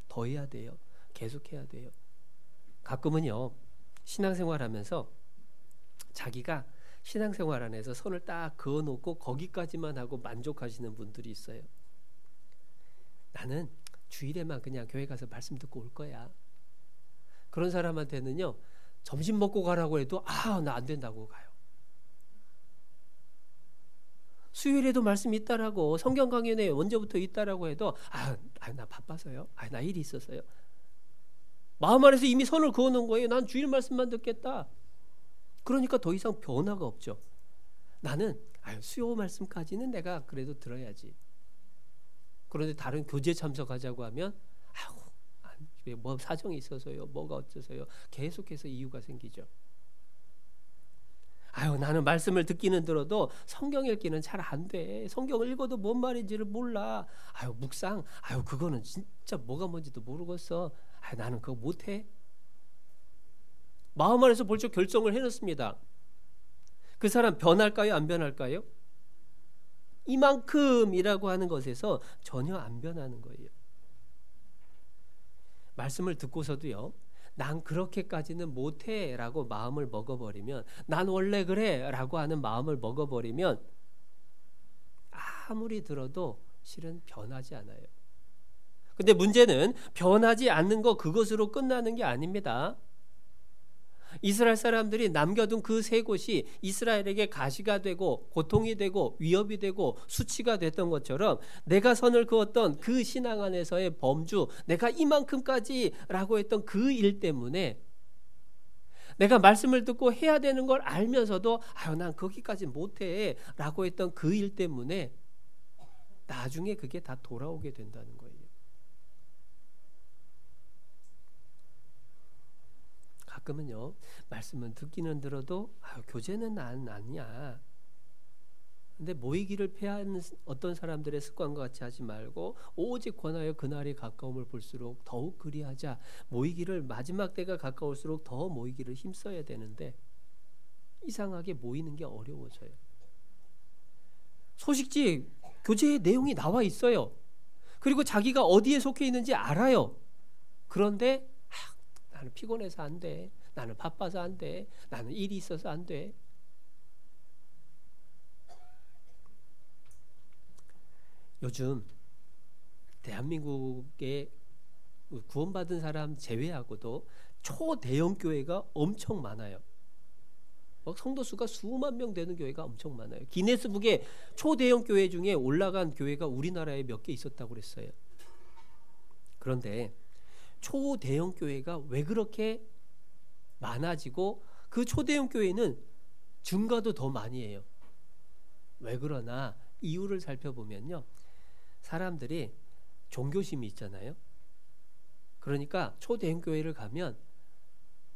더 해야 돼요. 계속해야 돼요. 가끔은요 신앙생활하면서 자기가 신앙생활 안에서 손을 딱 그어놓고 거기까지만 하고 만족하시는 분들이 있어요. 나는 주일에만 그냥 교회 가서 말씀 듣고 올 거야. 그런 사람한테는요 점심 먹고 가라고 해도 나 안 된다고 가요. 수요일에도 말씀 있다라고 성경 강연에 언제부터 있다라고 해도 나 바빠서요. 나 일이 있어서요. 마음 안에서 이미 선을 그어놓은 거예요. 난 주일 말씀만 듣겠다. 그러니까 더 이상 변화가 없죠. 나는 수요 말씀까지는 내가 그래도 들어야지. 그런데 다른 교제 참석하자고 하면 뭐 사정이 있어서요. 뭐가 어째서요. 계속해서 이유가 생기죠. 나는 말씀을 듣기는 들어도 성경 읽기는 잘 안 돼. 성경을 읽어도 뭔 말인지를 몰라. 묵상. 그거는 진짜 뭐가 뭔지도 모르겠어. 나는 그거 못해. 마음 안에서 벌써 결정을 해놓습니다. 그 사람 변할까요? 안 변할까요? 이만큼이라고 하는 것에서 전혀 안 변하는 거예요. 말씀을 듣고서도요. 난 그렇게까지는 못해 라고 마음을 먹어버리면 난 원래 그래 라고 하는 마음을 먹어버리면 아무리 들어도 실은 변하지 않아요. 근데 문제는 변하지 않는 거 그것으로 끝나는 게 아닙니다. 이스라엘 사람들이 남겨둔 그 세 곳이 이스라엘에게 가시가 되고 고통이 되고 위협이 되고 수치가 됐던 것처럼 내가 선을 그었던 그 신앙 안에서의 범주, 내가 이만큼까지 라고 했던 그 일 때문에 내가 말씀을 듣고 해야 되는 걸 알면서도 난 거기까지 못해 라고 했던 그 일 때문에 나중에 그게 다 돌아오게 된다는 거예요. 가끔은요 말씀은 듣기는 들어도 교제는 난 아니야. 근데 모이기를 패하는 어떤 사람들의 습관과 같이 하지 말고 오직 권하여 그날이 가까움을 볼수록 더욱 그리하자. 모이기를 마지막 때가 가까울수록 더 모이기를 힘써야 되는데 이상하게 모이는 게 어려워져요. 소식지 교제의 내용이 나와 있어요. 그리고 자기가 어디에 속해 있는지 알아요. 그런데 나는 피곤해서 안 돼. 나는 바빠서 안 돼. 나는 일이 있어서 안 돼. 요즘 대한민국에 구원받은 사람 제외하고도 초대형 교회가 엄청 많아요. 성도 수가 수만 명 되는 교회가 엄청 많아요. 기네스북에 초대형 교회 중에 올라간 교회가 우리나라에 몇 개 있었다고 그랬어요. 그런데 초대형 교회가 왜 그렇게 많아지고 그 초대형 교회는 증가도 더 많이 해요. 왜 그러나 이유를 살펴보면요. 사람들이 종교심이 있잖아요. 그러니까 초대형 교회를 가면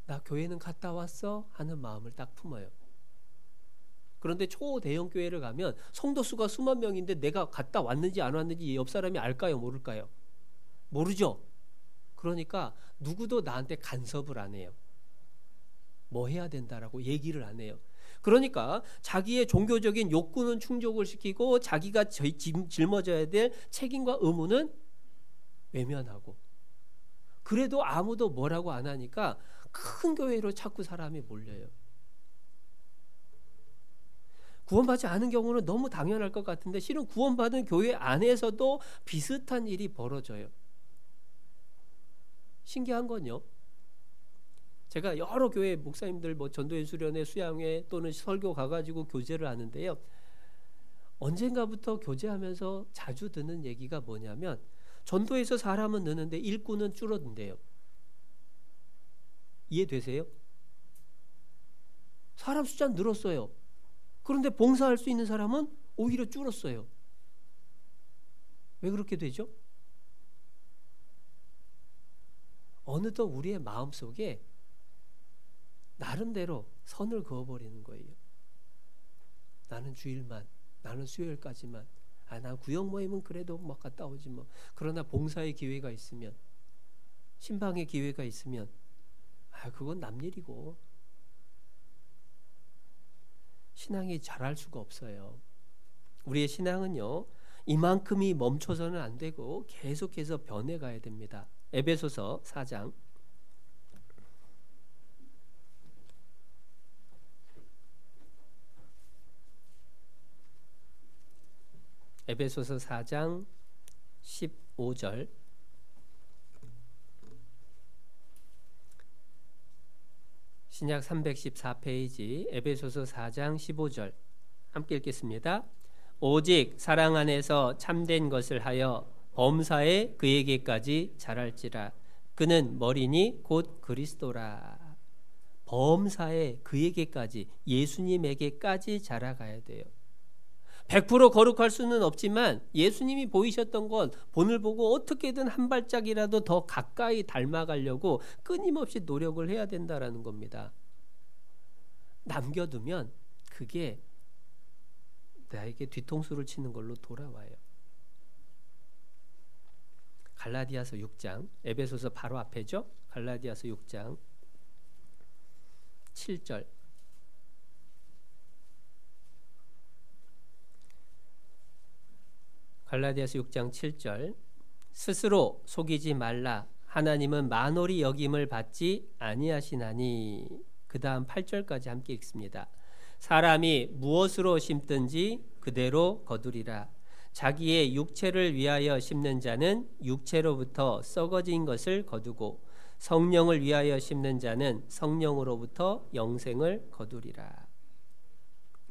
나 교회는 갔다 왔어? 하는 마음을 딱 품어요. 그런데 초대형 교회를 가면 성도 수가 수만 명인데 내가 갔다 왔는지 안 왔는지 옆 사람이 알까요? 모를까요? 모르죠. 그러니까 누구도 나한테 간섭을 안 해요. 뭐 해야 된다라고 얘기를 안 해요. 그러니까 자기의 종교적인 욕구는 충족을 시키고 자기가 짊어져야 될 책임과 의무는 외면하고, 그래도 아무도 뭐라고 안 하니까 큰 교회로 자꾸 사람이 몰려요. 구원받지 않은 경우는 너무 당연할 것 같은데 실은 구원받은 교회 안에서도 비슷한 일이 벌어져요. 신기한 건요, 제가 여러 교회 목사님들 뭐 전도연 수련회, 수양회 또는 설교 가가지고 교제를 하는데요, 언젠가부터 교제하면서 자주 듣는 얘기가 뭐냐면 전도에서 사람은 느는데 일꾼은 줄어든대요. 이해되세요? 사람 숫자는 늘었어요. 그런데 봉사할 수 있는 사람은 오히려 줄었어요. 왜 그렇게 되죠? 어느덧 우리의 마음속에 나름대로 선을 그어버리는 거예요. 나는 주일만, 나는 수요일까지만, 난 구역 모임은 그래도 뭐 갔다 오지 뭐. 그러나 봉사의 기회가 있으면, 신방의 기회가 있으면 그건 남 일이고. 신앙이 자랄 수가 없어요. 우리의 신앙은요, 이만큼이 멈춰서는 안 되고 계속해서 변해가야 됩니다. 에베소서 4장 에베소서 4장 15절, 신약 314페이지 에베소서 4장 15절 함께 읽겠습니다. 오직 사랑 안에서 참된 것을 하여 범사에 그에게까지 자랄지라. 그는 머리니 곧 그리스도라. 범사에 그에게까지, 예수님에게까지 자라가야 돼요. 100% 거룩할 수는 없지만 예수님이 보이셨던 건 본을 보고 어떻게든 한 발짝이라도 더 가까이 닮아가려고 끊임없이 노력을 해야 된다라는 겁니다. 남겨두면 그게 나에게 뒤통수를 치는 걸로 돌아와요. 갈라디아서 6장, 에베소서 바로 앞에죠. 갈라디아서 6장 7절, 갈라디아서 6장 7절, 스스로 속이지 말라. 하나님은 만홀히 여김을 받지 아니하시나니. 그 다음 8절까지 함께 읽습니다. 사람이 무엇으로 심든지 그대로 거두리라. 자기의 육체를 위하여 심는 자는 육체로부터 썩어진 것을 거두고 성령을 위하여 심는 자는 성령으로부터 영생을 거두리라.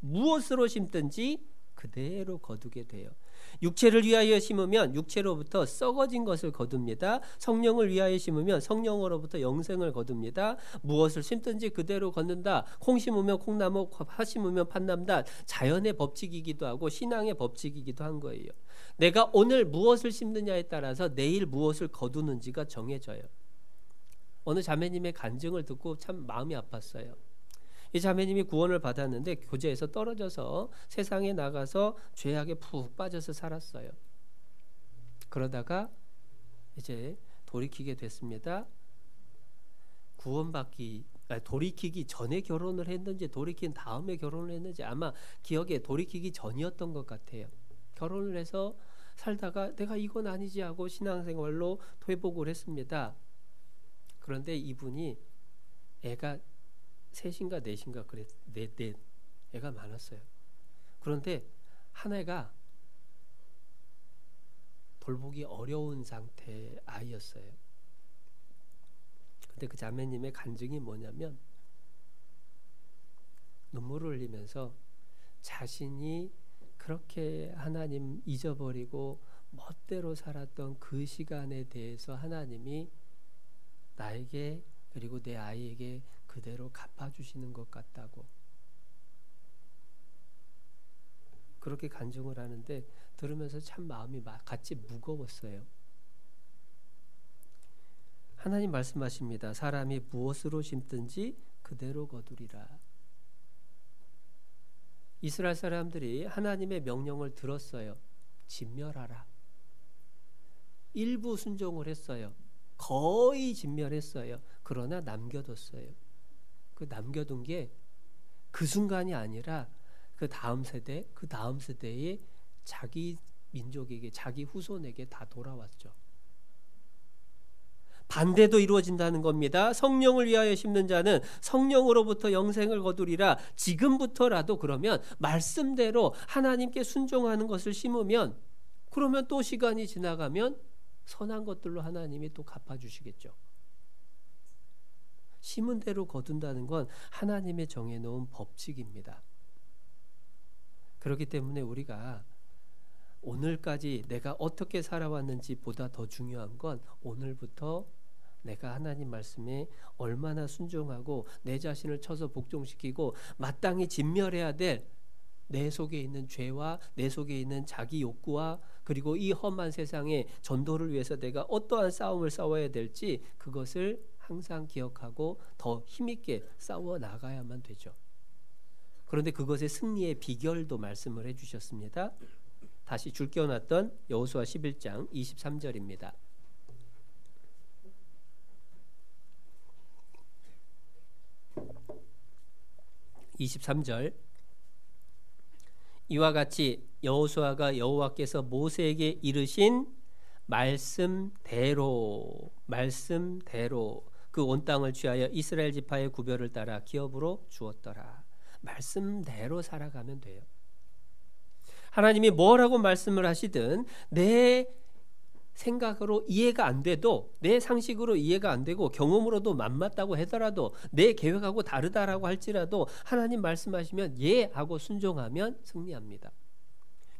무엇으로 심든지 그대로 거두게 돼요. 육체를 위하여 심으면 육체로부터 썩어진 것을 거둡니다. 성령을 위하여 심으면 성령으로부터 영생을 거둡니다. 무엇을 심든지 그대로 걷는다. 콩 심으면 콩나무, 팥 심으면 팥난다. 자연의 법칙이기도 하고 신앙의 법칙이기도 한 거예요. 내가 오늘 무엇을 심느냐에 따라서 내일 무엇을 거두는지가 정해져요. 어느 자매님의 간증을 듣고 참 마음이 아팠어요. 이 자매님이 구원을 받았는데 교제에서 떨어져서 세상에 나가서 죄악에 푹 빠져서 살았어요. 그러다가 이제 돌이키게 됐습니다. 돌이키기 전에 결혼을 했는지 돌이킨 다음에 결혼을 했는지 아마 기억에 돌이키기 전이었던 것 같아요. 결혼을 해서 살다가 내가 이건 아니지 하고 신앙생활로 회복을 했습니다. 그런데 이분이 애가 셋인가 넷인가 넷 애가 많았어요. 그런데 한 애가 돌보기 어려운 상태의 아이였어요. 근데 그 자매님의 간증이 뭐냐면 눈물을 흘리면서 자신이 그렇게 하나님 잊어버리고 멋대로 살았던 그 시간에 대해서 하나님이 나에게 그리고 내 아이에게 그대로 갚아주시는 것 같다고 그렇게 간증을 하는데 들으면서 참 마음이 같이 무거웠어요. 하나님 말씀하십니다. 사람이 무엇으로 심든지 그대로 거두리라. 이스라엘 사람들이 하나님의 명령을 들었어요. 진멸하라. 일부 순종을 했어요. 거의 진멸했어요. 그러나 남겨뒀어요. 그 남겨둔 게 그 순간이 아니라 그 다음 세대, 그 다음 세대의 자기 민족에게, 자기 후손에게 다 돌아왔죠. 반대도 이루어진다는 겁니다. 성령을 위하여 심는 자는 성령으로부터 영생을 거두리라. 지금부터라도 그러면 말씀대로 하나님께 순종하는 것을 심으면, 그러면 또 시간이 지나가면 선한 것들로 하나님이 또 갚아주시겠죠. 심은 대로 거둔다는 건 하나님의 정해놓은 법칙입니다. 그렇기 때문에 우리가 오늘까지 내가 어떻게 살아왔는지 보다 더 중요한 건 오늘부터 내가 하나님 말씀에 얼마나 순종하고 내 자신을 쳐서 복종시키고 마땅히 진멸해야 될 내 속에 있는 죄와 내 속에 있는 자기 욕구와 그리고 이 험한 세상의 전도를 위해서 내가 어떠한 싸움을 싸워야 될지 그것을 항상 기억하고 더 힘있게 싸워 나가야만 되죠. 그런데 그것의 승리의 비결도 말씀을 해주셨습니다. 다시 줄 껴놨던 여호수아 11장 23절입니다. 23절 이와 같이 여호수아가 여호와께서 모세에게 이르신 말씀대로 그 온 땅을 취하여 이스라엘 지파의 구별을 따라 기업으로 주었더라. 말씀대로 살아가면 돼요. 하나님이 뭐라고 말씀을 하시든 내 생각으로 이해가 안 돼도, 내 상식으로 이해가 안 되고 경험으로도 맞맞다고 하더라도, 내 계획하고 다르다라고 할지라도 하나님 말씀하시면 예 하고 순종하면 승리합니다.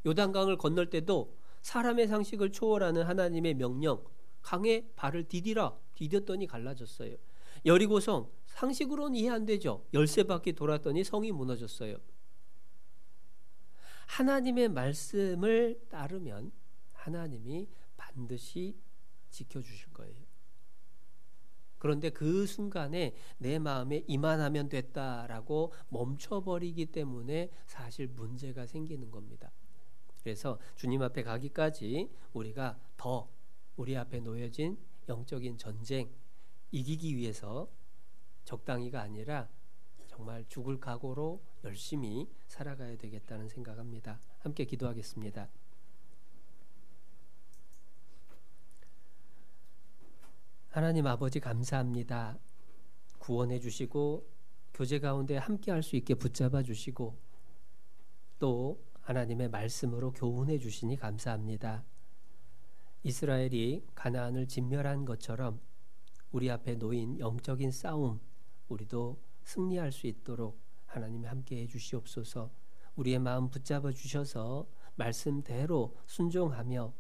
요단강을 건널 때도 사람의 상식을 초월하는 하나님의 명령, 강에 발을 디뎠더니 갈라졌어요. 여리고성 상식으로는 이해 안 되죠. 13바퀴 돌았더니 성이 무너졌어요. 하나님의 말씀을 따르면 하나님이 반드시 지켜주실 거예요. 그런데 그 순간에 내 마음에 이만하면 됐다라고 멈춰버리기 때문에 사실 문제가 생기는 겁니다. 그래서 주님 앞에 가기까지 우리가 더 우리 앞에 놓여진 영적인 전쟁 이기기 위해서 적당히가 아니라 정말 죽을 각오로 열심히 살아가야 되겠다는 생각합니다. 함께 기도하겠습니다. 하나님 아버지 감사합니다. 구원해 주시고 교제 가운데 함께 할 수 있게 붙잡아 주시고 또 하나님의 말씀으로 교훈해 주시니 감사합니다. 이스라엘이 가나안을 진멸한 것처럼 우리 앞에 놓인 영적인 싸움 우리도 승리할 수 있도록 하나님이 함께해 주시옵소서. 우리의 마음 붙잡아 주셔서 말씀대로 순종하며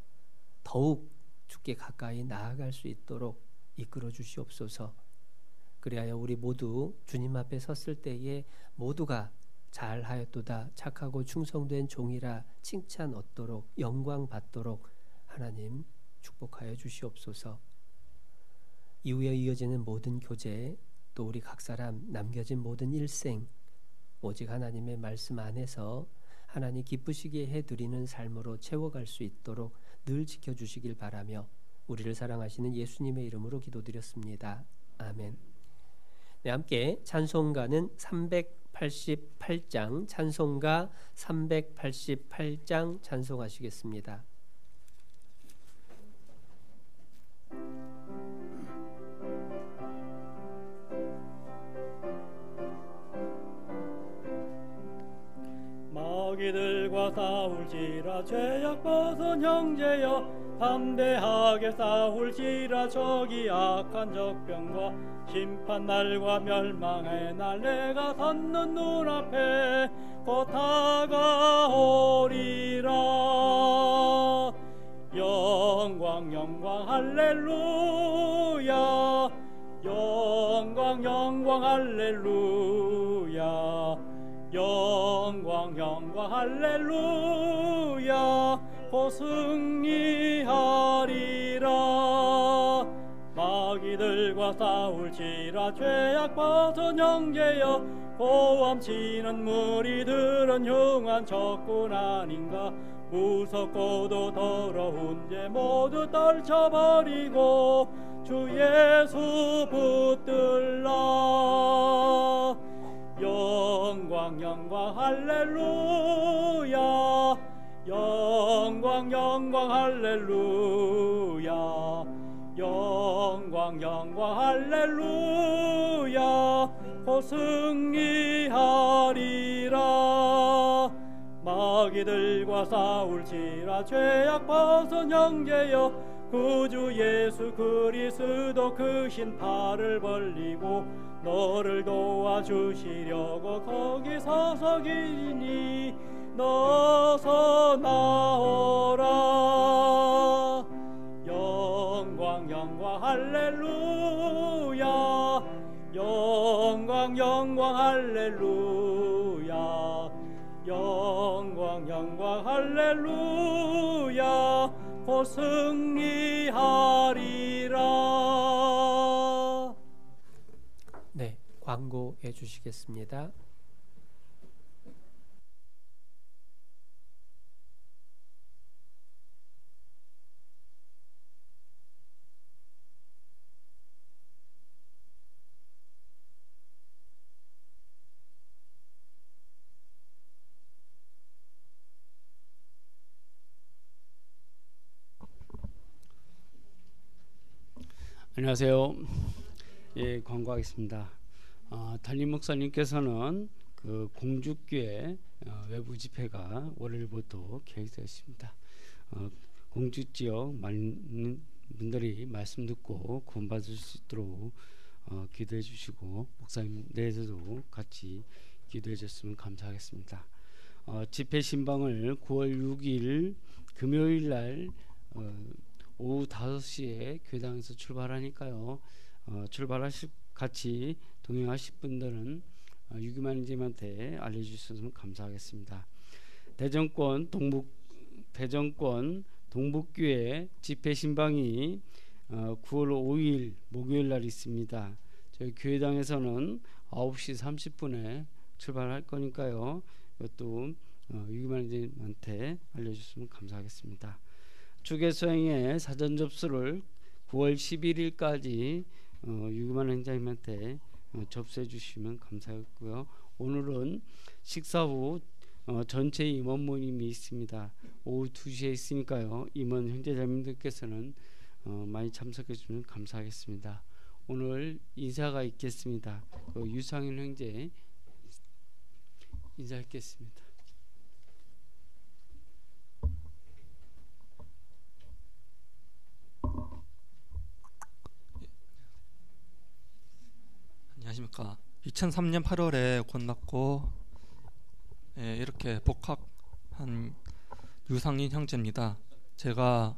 더욱 주께 가까이 나아갈 수 있도록 이끌어 주시옵소서. 그리하여 우리 모두 주님 앞에 섰을 때에 모두가 잘하였도다 착하고 충성된 종이라 칭찬 얻도록 영광 받도록 하나님 축복하여 주시옵소서. 이후에 이어지는 모든 교제 또 우리 각 사람 남겨진 모든 일생 오직 하나님의 말씀 안에서 하나님 기쁘시게 해드리는 삶으로 채워갈 수 있도록 늘 지켜주시길 바라며 우리를 사랑하시는 예수님의 이름으로 기도드렸습니다. 아멘. 네, 함께 찬송가는 388장 찬송가 388장 찬송하시겠습니다. 마귀들과 싸울지라 죄악 벗은 형제여 담대하게 싸울지라 저기 악한 적병과 심판날과 멸망의 날 내가 섰는 눈앞에 곧 다가오리라. 영광 영광 할렐루야 영광 영광 할렐루야 영광 영광 할렐루야 곧 승리하리라. 마귀들과 싸울지라 죄악 벗은 형제여 고함치는 무리들은 흉한 적군 아닌가 무섭고도 더러운 죄 모두 떨쳐버리고 주 예수 붙들라. 영광 영광 할렐루야. 영광 영광 할렐루야. 영광 영광 할렐루야. 곧 승리하리라. 마귀들과 싸울지라 죄악 벗은 형제여 구주 예수 그리스도 그 신 팔을 벌리고 너를 도와주시려고 거기 서서 기니 너서 나오라. 영광 영광 할렐루야. 영광 영광 할렐루야. 영광 영광 할렐루야. 곧 승리하리라. 네, 광고해 주시겠습니다. 안녕하세요. 예, 광고하겠습니다. 달림 목사님께서는 그 공주교회 외부 집회가 월요일부터 계획되어 있습니다. 공주 지역 많은 분들이 말씀 듣고 구원받을 수 있도록 기도해 주시고 목사님 내에서도 같이 기도해 주셨으면 감사하겠습니다. 집회 신방을 9월 6일 금요일 날 오후 5시에 교당에서 출발하니까요. 출발하실 같이 동행하실 분들은 유기만님한테 알려주셨으면 감사하겠습니다. 대전권 동북교회 집회 신방이 9월 5일 목요일 날 있습니다. 저희 교회당에서는 9시 30분에 출발할 거니까요. 이것도 유기만님한테 알려주셨으면 감사하겠습니다. 주계수행의 사전 접수를 9월 11일까지 유기만 행자님한테 접수해 주시면 감사하겠고요. 오늘은 식사 후 전체 임원 모임이 있습니다. 오후 2시에 있으니까요. 임원 형제자매님들께서는 많이 참석해 주시면 감사하겠습니다. 오늘 인사가 있겠습니다. 유상윤 형제 인사했겠습니다. 안녕하십니까. 2003년 8월에 권났고 이렇게 복학한 유상인 형제입니다. 제가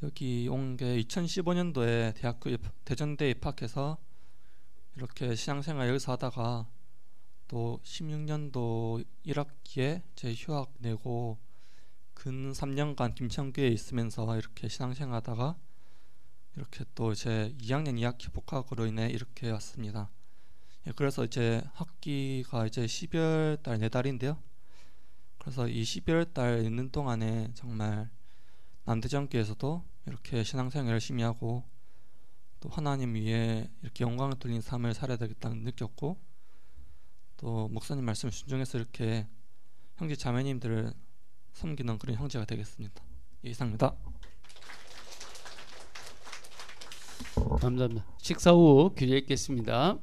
여기 온 게 2015년도에 대전대에 입학해서 이렇게 신앙생활 여기서 하다가 또 16년도 1학기에 제 휴학 내고 근 3년간 김천교회에 있으면서 이렇게 신앙생활 하다가 이렇게 또 제 2학년 2학기 복학으로 인해 이렇게 왔습니다. 그래서 이제 학기가 이제 12월 달 4달인데요. 그래서 이 12월 달 있는 동안에 정말 남대전교에서도 이렇게 신앙생활 열심히 하고 또 하나님 위에 이렇게 영광을 돌리는 삶을 살아야 되겠다는 느꼈고 또 목사님 말씀 순종해서 이렇게 형제 자매님들을 섬기는 그런 형제가 되겠습니다. 이상입니다. 감사합니다. 식사 후 기도했겠습니다.